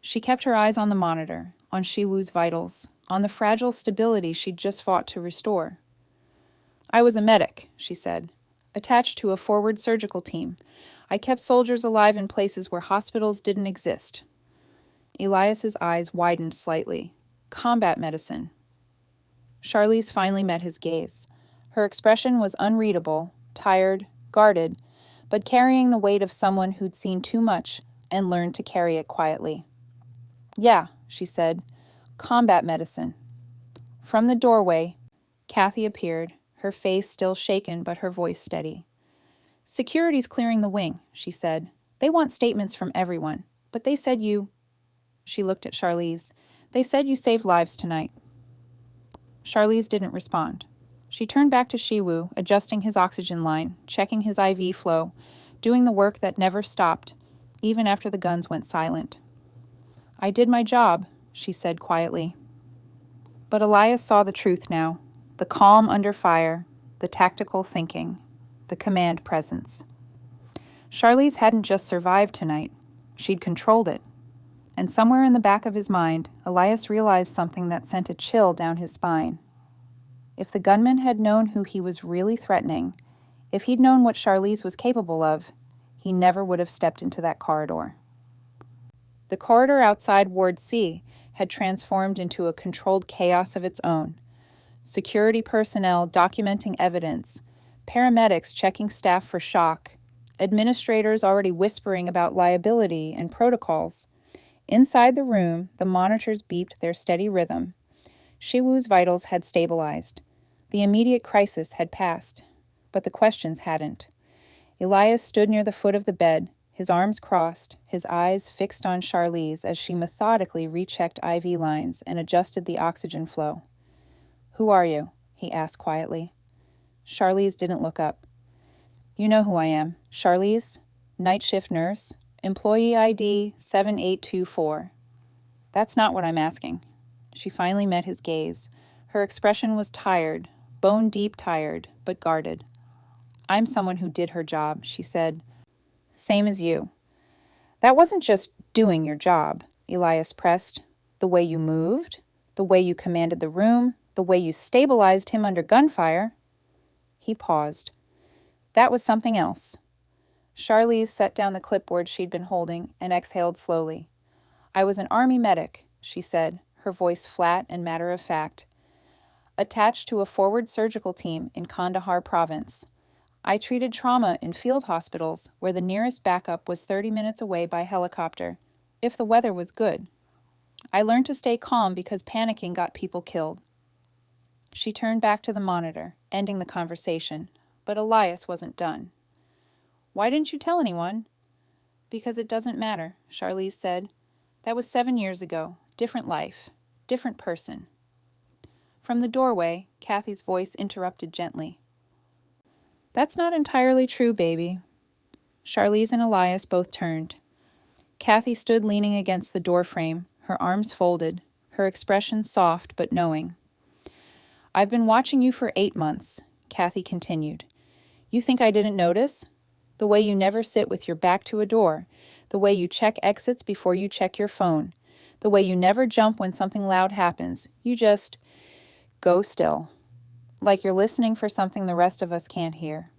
She kept her eyes on the monitor, on Shiwoo's vitals, on the fragile stability she'd just fought to restore. I was a medic, she said, attached to a forward surgical team. I kept soldiers alive in places where hospitals didn't exist. Elias's eyes widened slightly. Combat medicine. Charlize finally met his gaze. Her expression was unreadable, tired, guarded, but carrying the weight of someone who'd seen too much and learned to carry it quietly. Yeah, she said, combat medicine. From the doorway, Kathy appeared, her face still shaken but her voice steady. Security's clearing the wing, she said. They want statements from everyone, but they said you... She looked at Charlize. They said you saved lives tonight. Charlize didn't respond. She turned back to Shiwoo, adjusting his oxygen line, checking his IV flow, doing the work that never stopped, even after the guns went silent. I did my job, she said quietly. But Elias saw the truth now, the calm under fire, the tactical thinking, the command presence. Charlize hadn't just survived tonight, she'd controlled it. And somewhere in the back of his mind, Elias realized something that sent a chill down his spine. If the gunman had known who he was really threatening, if he'd known what Charlize was capable of, he never would have stepped into that corridor. The corridor outside Ward C had transformed into a controlled chaos of its own. Security personnel documenting evidence, paramedics checking staff for shock, Administrators already whispering about liability and protocols. Inside the room, the monitors beeped their steady rhythm. Shiwoo's vitals had stabilized. The immediate crisis had passed, but the questions hadn't. Elias stood near the foot of the bed, his arms crossed, his eyes fixed on Charlize as she methodically rechecked IV lines and adjusted the oxygen flow. "Who are you?" he asked quietly. Charlize didn't look up. "You know who I am. Charlize, night shift nurse, employee ID 7824. "That's not what I'm asking." She finally met his gaze. Her expression was tired, bone-deep tired, but guarded. "I'm someone who did her job," she said. "Same as you." "That wasn't just doing your job," Elias pressed. "The way you moved, the way you commanded the room, the way you stabilized him under gunfire." He paused. "That was something else." Charlize set down the clipboard she'd been holding and exhaled slowly. "I was an Army medic," she said, her voice flat and matter-of-fact. "Attached to a forward surgical team in Kandahar province. I treated trauma in field hospitals where the nearest backup was 30 minutes away by helicopter, if the weather was good. I learned to stay calm because panicking got people killed." She turned back to the monitor, ending the conversation, but Elias wasn't done. "Why didn't you tell anyone?" "Because it doesn't matter," Charlize said. "That was 7 years ago. Different life. Different person." From the doorway, Kathy's voice interrupted gently. "That's not entirely true, baby." Charlize and Elias both turned. Kathy stood leaning against the doorframe, her arms folded, her expression soft but knowing. "I've been watching you for 8 months," Kathy continued. "You think I didn't notice? The way you never sit with your back to a door, the way you check exits before you check your phone, the way you never jump when something loud happens. You just go still, like you're listening for something the rest of us can't hear."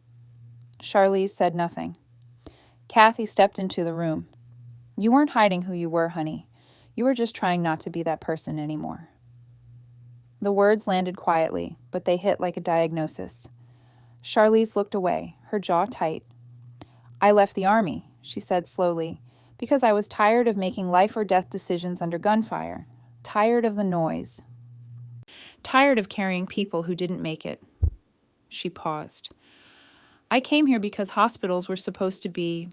Charlize said nothing. Kathy stepped into the room. "You weren't hiding who you were, honey. You were just trying not to be that person anymore." The words landed quietly, but they hit like a diagnosis. Charlize looked away, her jaw tight. "I left the Army," she said slowly, "because I was tired of making life or death decisions under gunfire. Tired of the noise. Tired of carrying people who didn't make it." She paused. "I came here because hospitals were supposed to be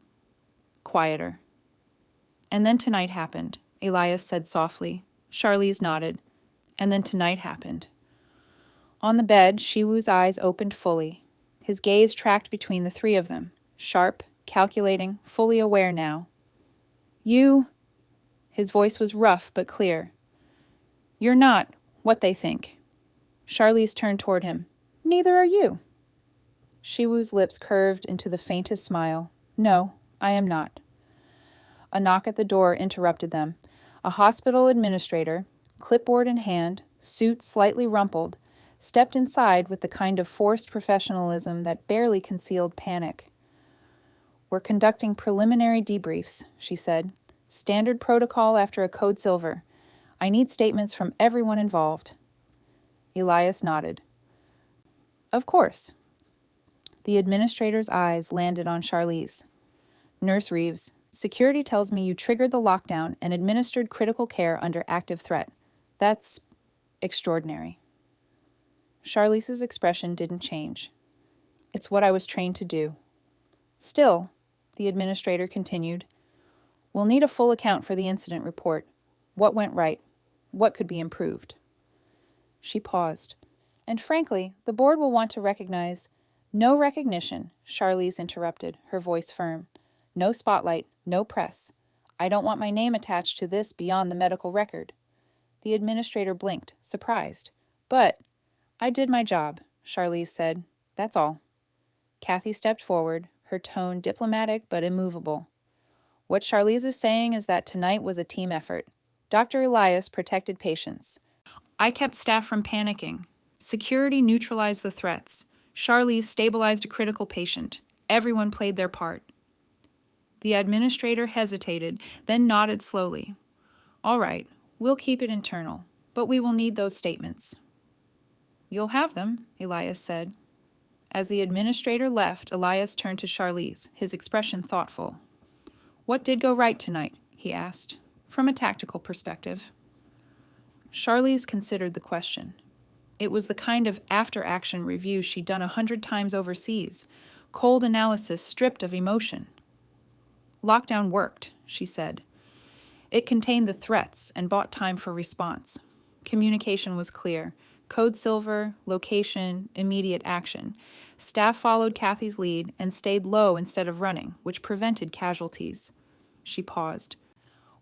quieter." "And then tonight happened," Elias said softly. Charlize nodded. "And then tonight happened." On the bed, Shiwoo's eyes opened fully. His gaze tracked between the three of them, sharp, calculating, fully aware now. "You..." His voice was rough but clear. "You're not what they think." Charlize turned toward him. "Neither are you." Shiwoo's lips curved into the faintest smile. "No, I am not." A knock at the door interrupted them. A hospital administrator, clipboard in hand, suit slightly rumpled, stepped inside with the kind of forced professionalism that barely concealed panic. "We're conducting preliminary debriefs," she said. "Standard protocol after a code silver. I need statements from everyone involved." Elias nodded. "Of course." The administrator's eyes landed on Charlize. "Nurse Reeves, security tells me you triggered the lockdown and administered critical care under active threat. That's extraordinary." Charlize's expression didn't change. "It's what I was trained to do." "Still," the administrator continued, "we'll need a full account for the incident report. What went right? What could be improved?" She paused. "And frankly, the board will want to recognize—" "No recognition," Charlize interrupted, her voice firm. "No spotlight, no press. I don't want my name attached to this beyond the medical record." The administrator blinked, surprised. "But—" "I did my job," Charlize said. "That's all." Kathy stepped forward, her tone diplomatic but immovable. "What Charlize is saying is that tonight was a team effort. Dr. Elias protected patients. I kept staff from panicking. Security neutralized the threats. Charlize stabilized a critical patient. Everyone played their part." The administrator hesitated, then nodded slowly. "All right, we'll keep it internal, but we will need those statements." "You'll have them," Elias said. As the administrator left, Elias turned to Charlize, his expression thoughtful. "What did go right tonight?" he asked, from a tactical perspective. Charlize considered the question. It was the kind of after-action review she'd done 100 times overseas, cold analysis stripped of emotion. "Lockdown worked," she said. "It contained the threats and bought time for response. Communication was clear. Code silver, location, immediate action. Staff followed Kathy's lead and stayed low instead of running, which prevented casualties." She paused.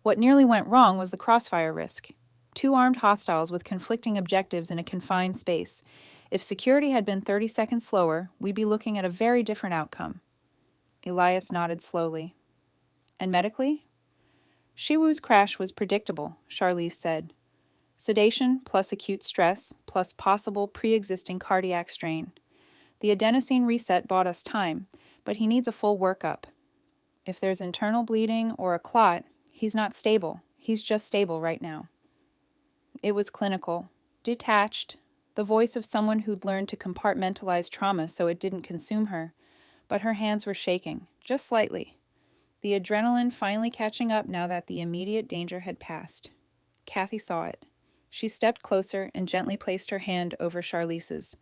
"What nearly went wrong was the crossfire risk. 2 armed hostiles with conflicting objectives in a confined space. If security had been 30 seconds slower, we'd be looking at a very different outcome." Elias nodded slowly. "And medically?" "Shiwoo's crash was predictable," Charlize said. "Sedation plus acute stress plus possible pre-existing cardiac strain. The adenosine reset bought us time, but he needs a full workup. If there's internal bleeding or a clot, he's not stable. He's just stable right now." It was clinical, detached, the voice of someone who'd learned to compartmentalize trauma so it didn't consume her, but her hands were shaking, just slightly. The adrenaline finally catching up now that the immediate danger had passed. Kathy saw it. She stepped closer and gently placed her hand over Charlize's.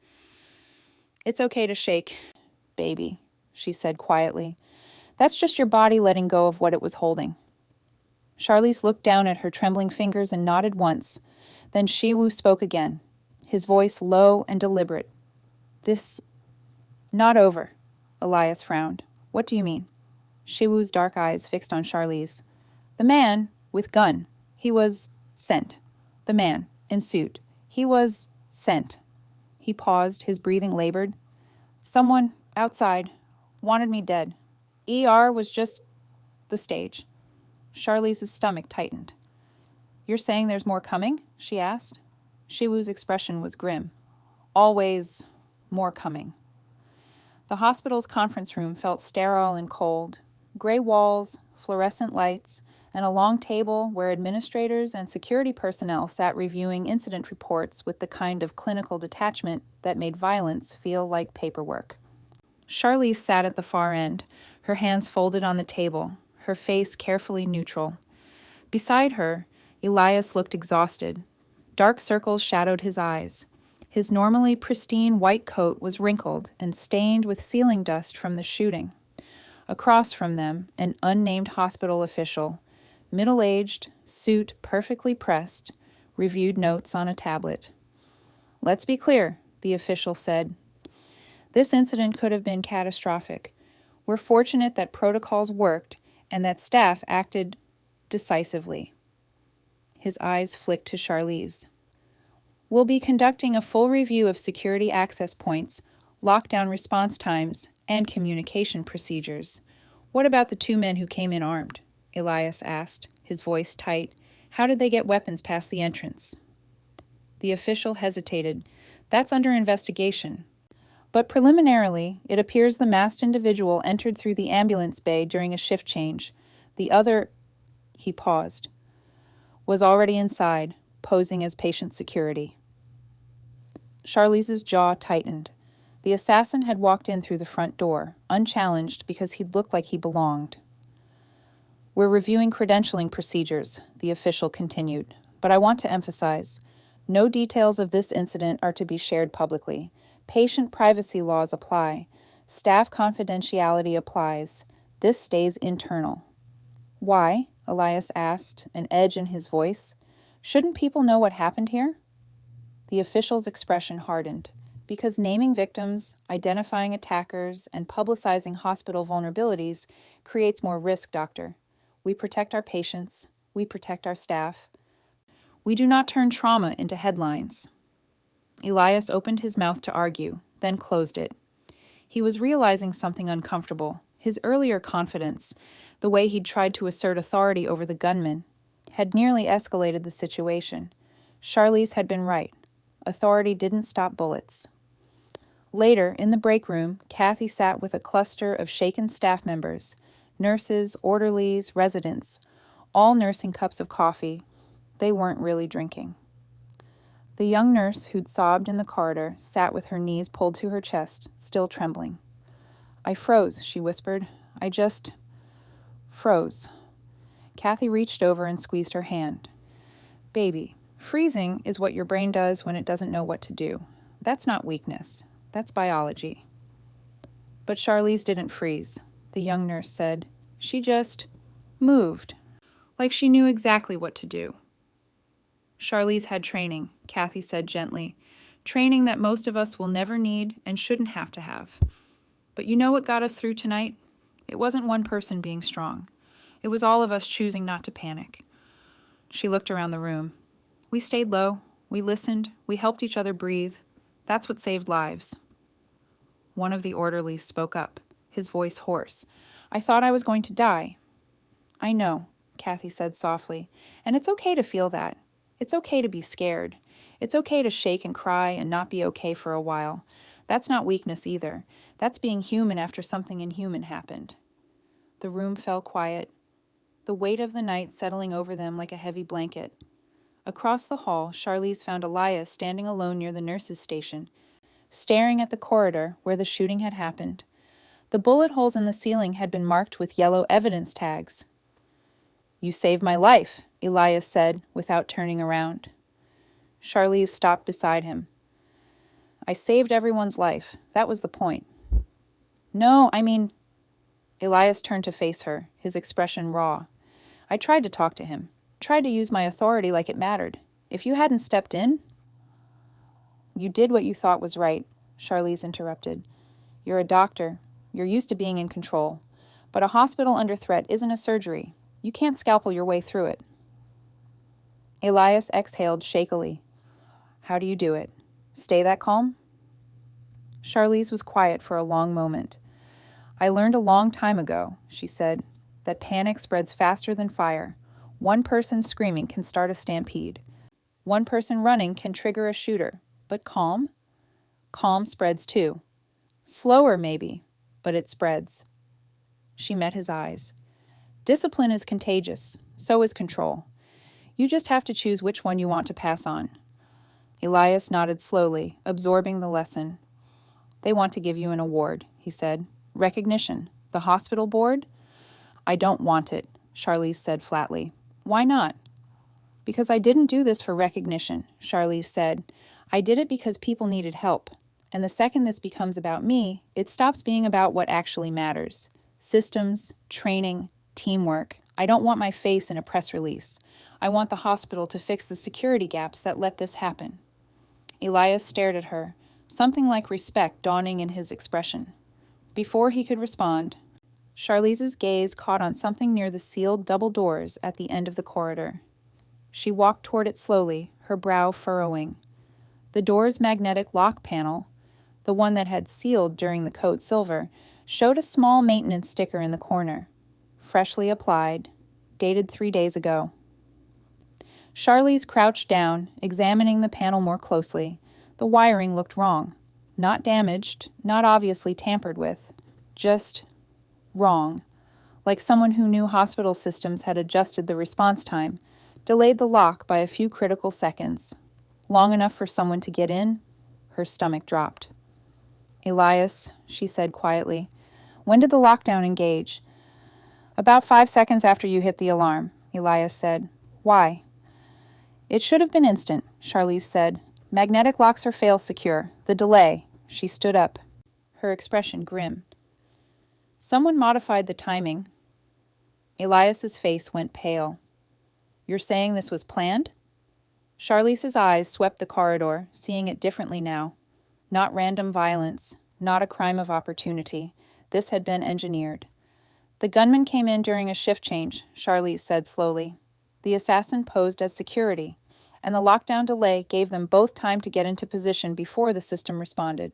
"It's okay to shake, baby," she said quietly. "That's just your body letting go of what it was holding." Charlize looked down at her trembling fingers and nodded once. Then Shiwoo spoke again, his voice low and deliberate. "This... not over." Elias frowned. "What do you mean?" Shiwoo's dark eyes fixed on Charlize. "The man with gun. He was sent. The man in suit. He was sent." He paused, his breathing labored. "Someone outside wanted me dead. ER was just the stage." Charlize's stomach tightened. "You're saying there's more coming?" she asked. Shiwoo's expression was grim. "Always more coming." The hospital's conference room felt sterile and cold. Gray walls, fluorescent lights, and a long table where administrators and security personnel sat reviewing incident reports with the kind of clinical detachment that made violence feel like paperwork. Charlize sat at the far end, her hands folded on the table, her face carefully neutral. Beside her, Elias looked exhausted. Dark circles shadowed his eyes. His normally pristine white coat was wrinkled and stained with ceiling dust from the shooting. Across from them, an unnamed hospital official, middle-aged, suit perfectly pressed, reviewed notes on a tablet. "Let's be clear," the official said. "This incident could have been catastrophic. We're fortunate that protocols worked and that staff acted decisively." His eyes flicked to Charlize. "We'll be conducting a full review of security access points, lockdown response times, and communication procedures. What about the 2 men who came in armed?" Elias asked, his voice tight. "How did they get weapons past the entrance?" The official hesitated. "That's under investigation. But preliminarily, it appears the masked individual entered through the ambulance bay during a shift change. The other..." He paused. "Was already inside, posing as patient security." Charlize's jaw tightened. The assassin had walked in through the front door, unchallenged because he'd looked like he belonged. "We're reviewing credentialing procedures," the official continued, "but I want to emphasize, no details of this incident are to be shared publicly. Patient privacy laws apply. Staff confidentiality applies. This stays internal." "Why?" Elias asked, an edge in his voice. "Shouldn't people know what happened here?" The official's expression hardened. "Because naming victims, identifying attackers, and publicizing hospital vulnerabilities creates more risk, doctor. We protect our patients. We protect our staff. We do not turn trauma into headlines." Elias opened his mouth to argue, then closed it. He was realizing something uncomfortable. His earlier confidence, the way he'd tried to assert authority over the gunman, had nearly escalated the situation. Charlize had been right. Authority didn't stop bullets. Later, in the break room, Kathy sat with a cluster of shaken staff members, nurses, orderlies, residents, all nursing cups of coffee. They weren't really drinking. The young nurse, who'd sobbed in the corridor, sat with her knees pulled to her chest, still trembling. "I froze," she whispered. "I just froze." Kathy reached over and squeezed her hand. "Baby, freezing is what your brain does when it doesn't know what to do. That's not weakness. That's biology." "But Charlize didn't freeze," the young nurse said. "She just moved, like she knew exactly what to do." "Charlize had training," Kathy said gently. "Training that most of us will never need and shouldn't have to have. But you know what got us through tonight? It wasn't one person being strong. It was all of us choosing not to panic." She looked around the room. "We stayed low. We listened. We helped each other breathe. That's what saved lives." One of the orderlies spoke up, his voice hoarse. "I thought I was going to die." "I know," Kathy said softly, "and it's okay to feel that. It's okay to be scared. It's okay to shake and cry and not be okay for a while. That's not weakness either. That's being human after something inhuman happened." The room fell quiet, the weight of the night settling over them like a heavy blanket. Across the hall, Charlize found Elias standing alone near the nurse's station, staring at the corridor where the shooting had happened. The bullet holes in the ceiling had been marked with yellow evidence tags. "You saved my life," Elias said, without turning around. Charlize stopped beside him. "I saved everyone's life. That was the point." "No, I mean—" Elias turned to face her, his expression raw. "I tried to talk to him, tried to use my authority like it mattered. If you hadn't stepped in—" "You did what you thought was right," Charlize interrupted. "You're a doctor. You're used to being in control. But a hospital under threat isn't a surgery. You can't scalpel your way through it." Elias exhaled shakily. "How do you do it? Stay that calm?" Charlize was quiet for a long moment. "I learned a long time ago," she said, "that panic spreads faster than fire. One person screaming can start a stampede. One person running can trigger a shooter. But calm? Calm spreads too. Slower, maybe, but it spreads." She met his eyes. "Discipline is contagious. So is control. You just have to choose which one you want to pass on." Elias nodded slowly, absorbing the lesson. "They want to give you an award," he said. "Recognition. The hospital board?" "I don't want it," Charlize said flatly. "Why not?" "Because I didn't do this for recognition," Charlize said. "I did it because people needed help. And the second this becomes about me, it stops being about what actually matters. Systems, training, teamwork. I don't want my face in a press release. I want the hospital to fix the security gaps that let this happen." Elias stared at her, something like respect dawning in his expression. Before he could respond, Charlize's gaze caught on something near the sealed double doors at the end of the corridor. She walked toward it slowly, her brow furrowing. The door's magnetic lock panel, the one that had sealed during the coat silver, showed a small maintenance sticker in the corner. Freshly applied, dated 3 days ago. Charlize crouched down, examining the panel more closely. The wiring looked wrong. Not damaged, not obviously tampered with. Just wrong. Like someone who knew hospital systems had adjusted the response time, delayed the lock by a few critical seconds. Long enough for someone to get in. Her stomach dropped. "Elias," she said quietly, "when did the lockdown engage?" "About 5 seconds after you hit the alarm," Elias said. "Why?" "It should have been instant," Charlize said. "Magnetic locks are fail-secure. The delay." She stood up, her expression grim. "Someone modified the timing." Elias's face went pale. "You're saying this was planned?" Charlize's eyes swept the corridor, seeing it differently now. Not random violence, not a crime of opportunity. This had been engineered. "The gunman came in during a shift change," Charlize said slowly. "The assassin posed as security, and the lockdown delay gave them both time to get into position before the system responded."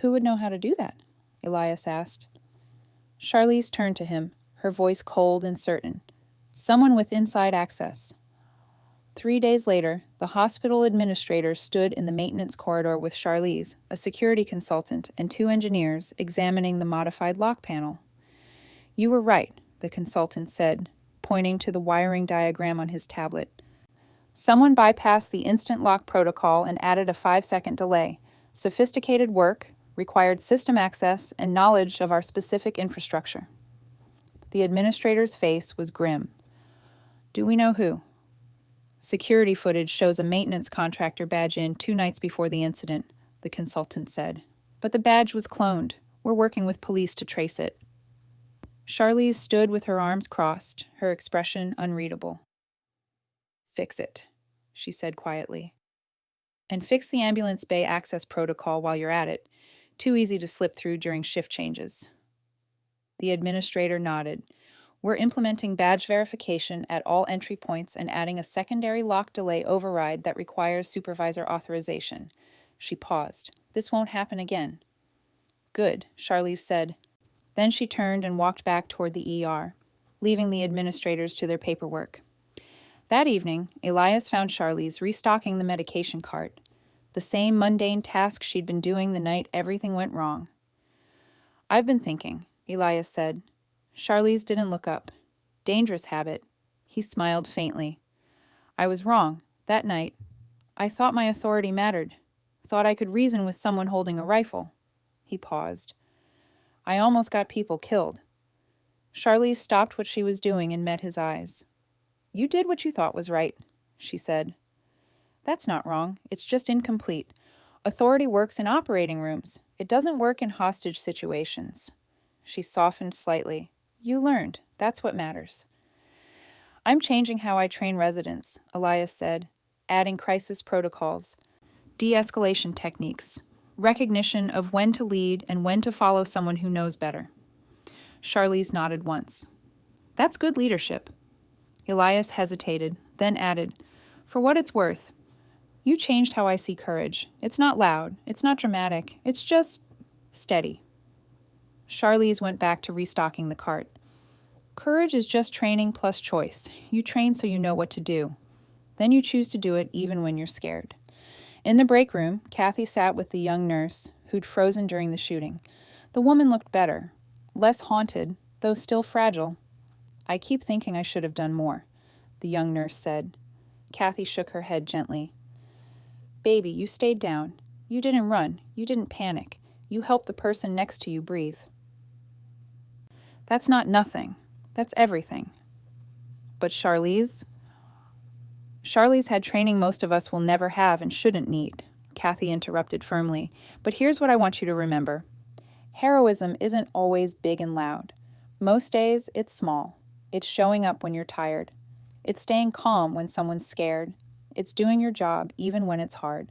"Who would know how to do that?" Elias asked. Charlize turned to him, her voice cold and certain. "Someone with inside access." 3 days later, the hospital administrator stood in the maintenance corridor with Charlize, a security consultant, and 2 engineers examining the modified lock panel. "You were right," the consultant said, pointing to the wiring diagram on his tablet. Someone bypassed the instant lock protocol and added a 5-second delay. Sophisticated work, required system access, and knowledge of our specific infrastructure. The administrator's face was grim. Do we know who? Security footage shows a maintenance contractor badge in 2 nights before the incident, the consultant said. But the badge was cloned. We're working with police to trace it. Charlize stood with her arms crossed, her expression unreadable. Fix it, she said quietly. And fix the ambulance bay access protocol while you're at it. Too easy to slip through during shift changes. The administrator nodded. We're implementing badge verification at all entry points and adding a secondary lock delay override that requires supervisor authorization. She paused. This won't happen again. Good, Charlize said. Then she turned and walked back toward the ER, leaving the administrators to their paperwork. That evening, Elias found Charlize restocking the medication cart, the same mundane task she'd been doing the night everything went wrong. I've been thinking, Elias said. Charlize didn't look up. Dangerous habit. He smiled faintly. I was wrong. That night, I thought my authority mattered. Thought I could reason with someone holding a rifle. He paused. I almost got people killed. Charlize stopped what she was doing and met his eyes. You did what you thought was right, she said. That's not wrong. It's just incomplete. Authority works in operating rooms. It doesn't work in hostage situations. She softened slightly. You learned. That's what matters. I'm changing how I train residents, Elias said, adding crisis protocols, de-escalation techniques, recognition of when to lead and when to follow someone who knows better. Charlize nodded once. That's good leadership. Elias hesitated, then added, For what it's worth, you changed how I see courage. It's not loud. It's not dramatic. It's just steady. Charlize went back to restocking the cart. Courage is just training plus choice. You train so you know what to do. Then you choose to do it even when you're scared. In the break room, Kathy sat with the young nurse who'd frozen during the shooting. The woman looked better, less haunted, though still fragile. I keep thinking I should have done more, the young nurse said. Kathy shook her head gently. Baby, you stayed down. You didn't run. You didn't panic. You helped the person next to you breathe. That's not nothing. That's everything. But Charlize had training most of us will never have and shouldn't need, Kathy interrupted firmly. But here's what I want you to remember. Heroism isn't always big and loud. Most days, it's small. It's showing up when you're tired. It's staying calm when someone's scared. It's doing your job even when it's hard.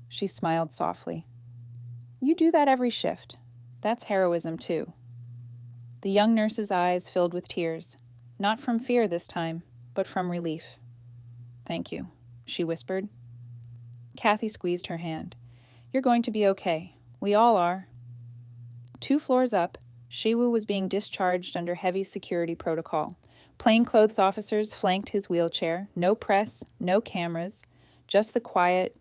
She smiled softly. You do that every shift. That's heroism too. The young nurse's eyes filled with tears, not from fear this time, but from relief. Thank you, she whispered. Kathy squeezed her hand. You're going to be okay. We all are. 2 floors up, Shiwu was being discharged under heavy security protocol. Plainclothes officers flanked his wheelchair, no press, no cameras, just the quiet,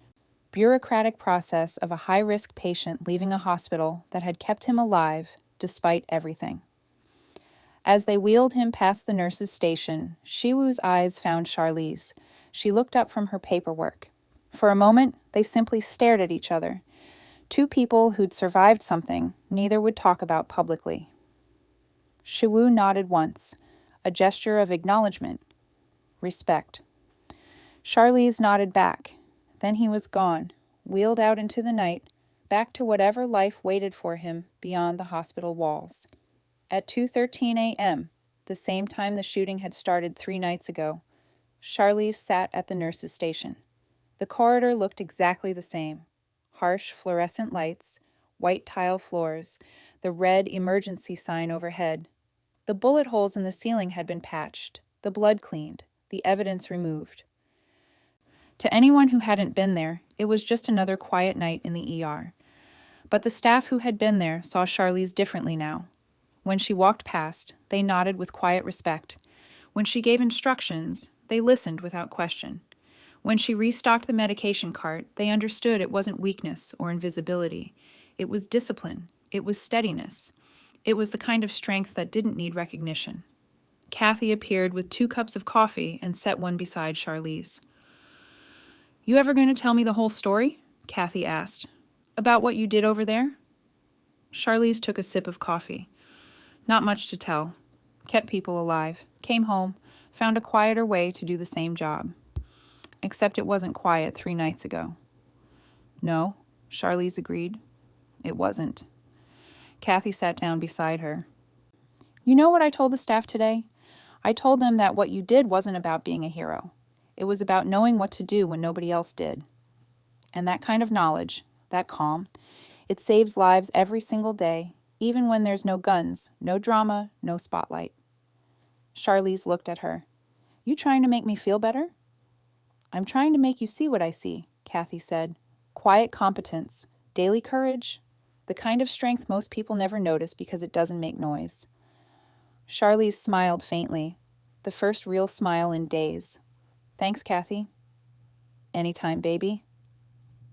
bureaucratic process of a high-risk patient leaving a hospital that had kept him alive despite everything. As they wheeled him past the nurse's station, Shiwu's eyes found Charlize. She looked up from her paperwork. For a moment, they simply stared at each other. 2 people who'd survived something neither would talk about publicly. Shiwu nodded once, a gesture of acknowledgement, respect. Charlize nodded back. Then he was gone, wheeled out into the night, back to whatever life waited for him beyond the hospital walls. At 2:13 a.m., the same time the shooting had started 3 nights ago, Charlize sat at the nurse's station. The corridor looked exactly the same. Harsh fluorescent lights, white tile floors, the red emergency sign overhead. The bullet holes in the ceiling had been patched, the blood cleaned, the evidence removed. To anyone who hadn't been there, it was just another quiet night in the ER. But the staff who had been there saw Charlize differently now. When she walked past, they nodded with quiet respect. When she gave instructions, they listened without question. When she restocked the medication cart, they understood it wasn't weakness or invisibility. It was discipline. It was steadiness. It was the kind of strength that didn't need recognition. Kathy appeared with 2 cups of coffee and set one beside Charlize. You ever going to tell me the whole story? Kathy asked. About what you did over there? Charlize took a sip of coffee. Not much to tell. Kept people alive. Came home. Found a quieter way to do the same job. Except it wasn't quiet 3 nights ago. No, Charlize agreed. It wasn't. Kathy sat down beside her. You know what I told the staff today? I told them that what you did wasn't about being a hero. It was about knowing what to do when nobody else did. And that kind of knowledge, that calm, it saves lives every single day, even when there's no guns, no drama, no spotlight. Charlize looked at her. You trying to make me feel better? I'm trying to make you see what I see, Kathy said. Quiet competence, daily courage, the kind of strength most people never notice because it doesn't make noise. Charlize smiled faintly, the first real smile in days. Thanks, Kathy. Anytime, baby.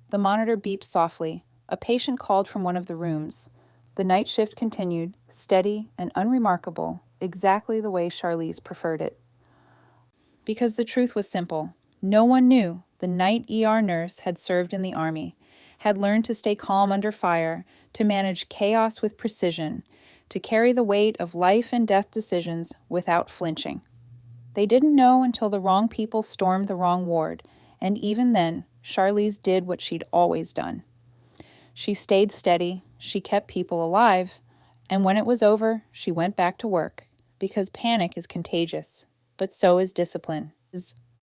The monitor beeped softly. A patient called from one of the rooms. The night shift continued, steady and unremarkable, exactly the way Charlize preferred it. Because the truth was simple. No one knew the night ER nurse had served in the Army, had learned to stay calm under fire, to manage chaos with precision, to carry the weight of life and death decisions without flinching. They didn't know until the wrong people stormed the wrong ward, and even then, Charlize did what she'd always done. She stayed steady, she kept people alive, and when it was over, she went back to work, because panic is contagious, but so is discipline.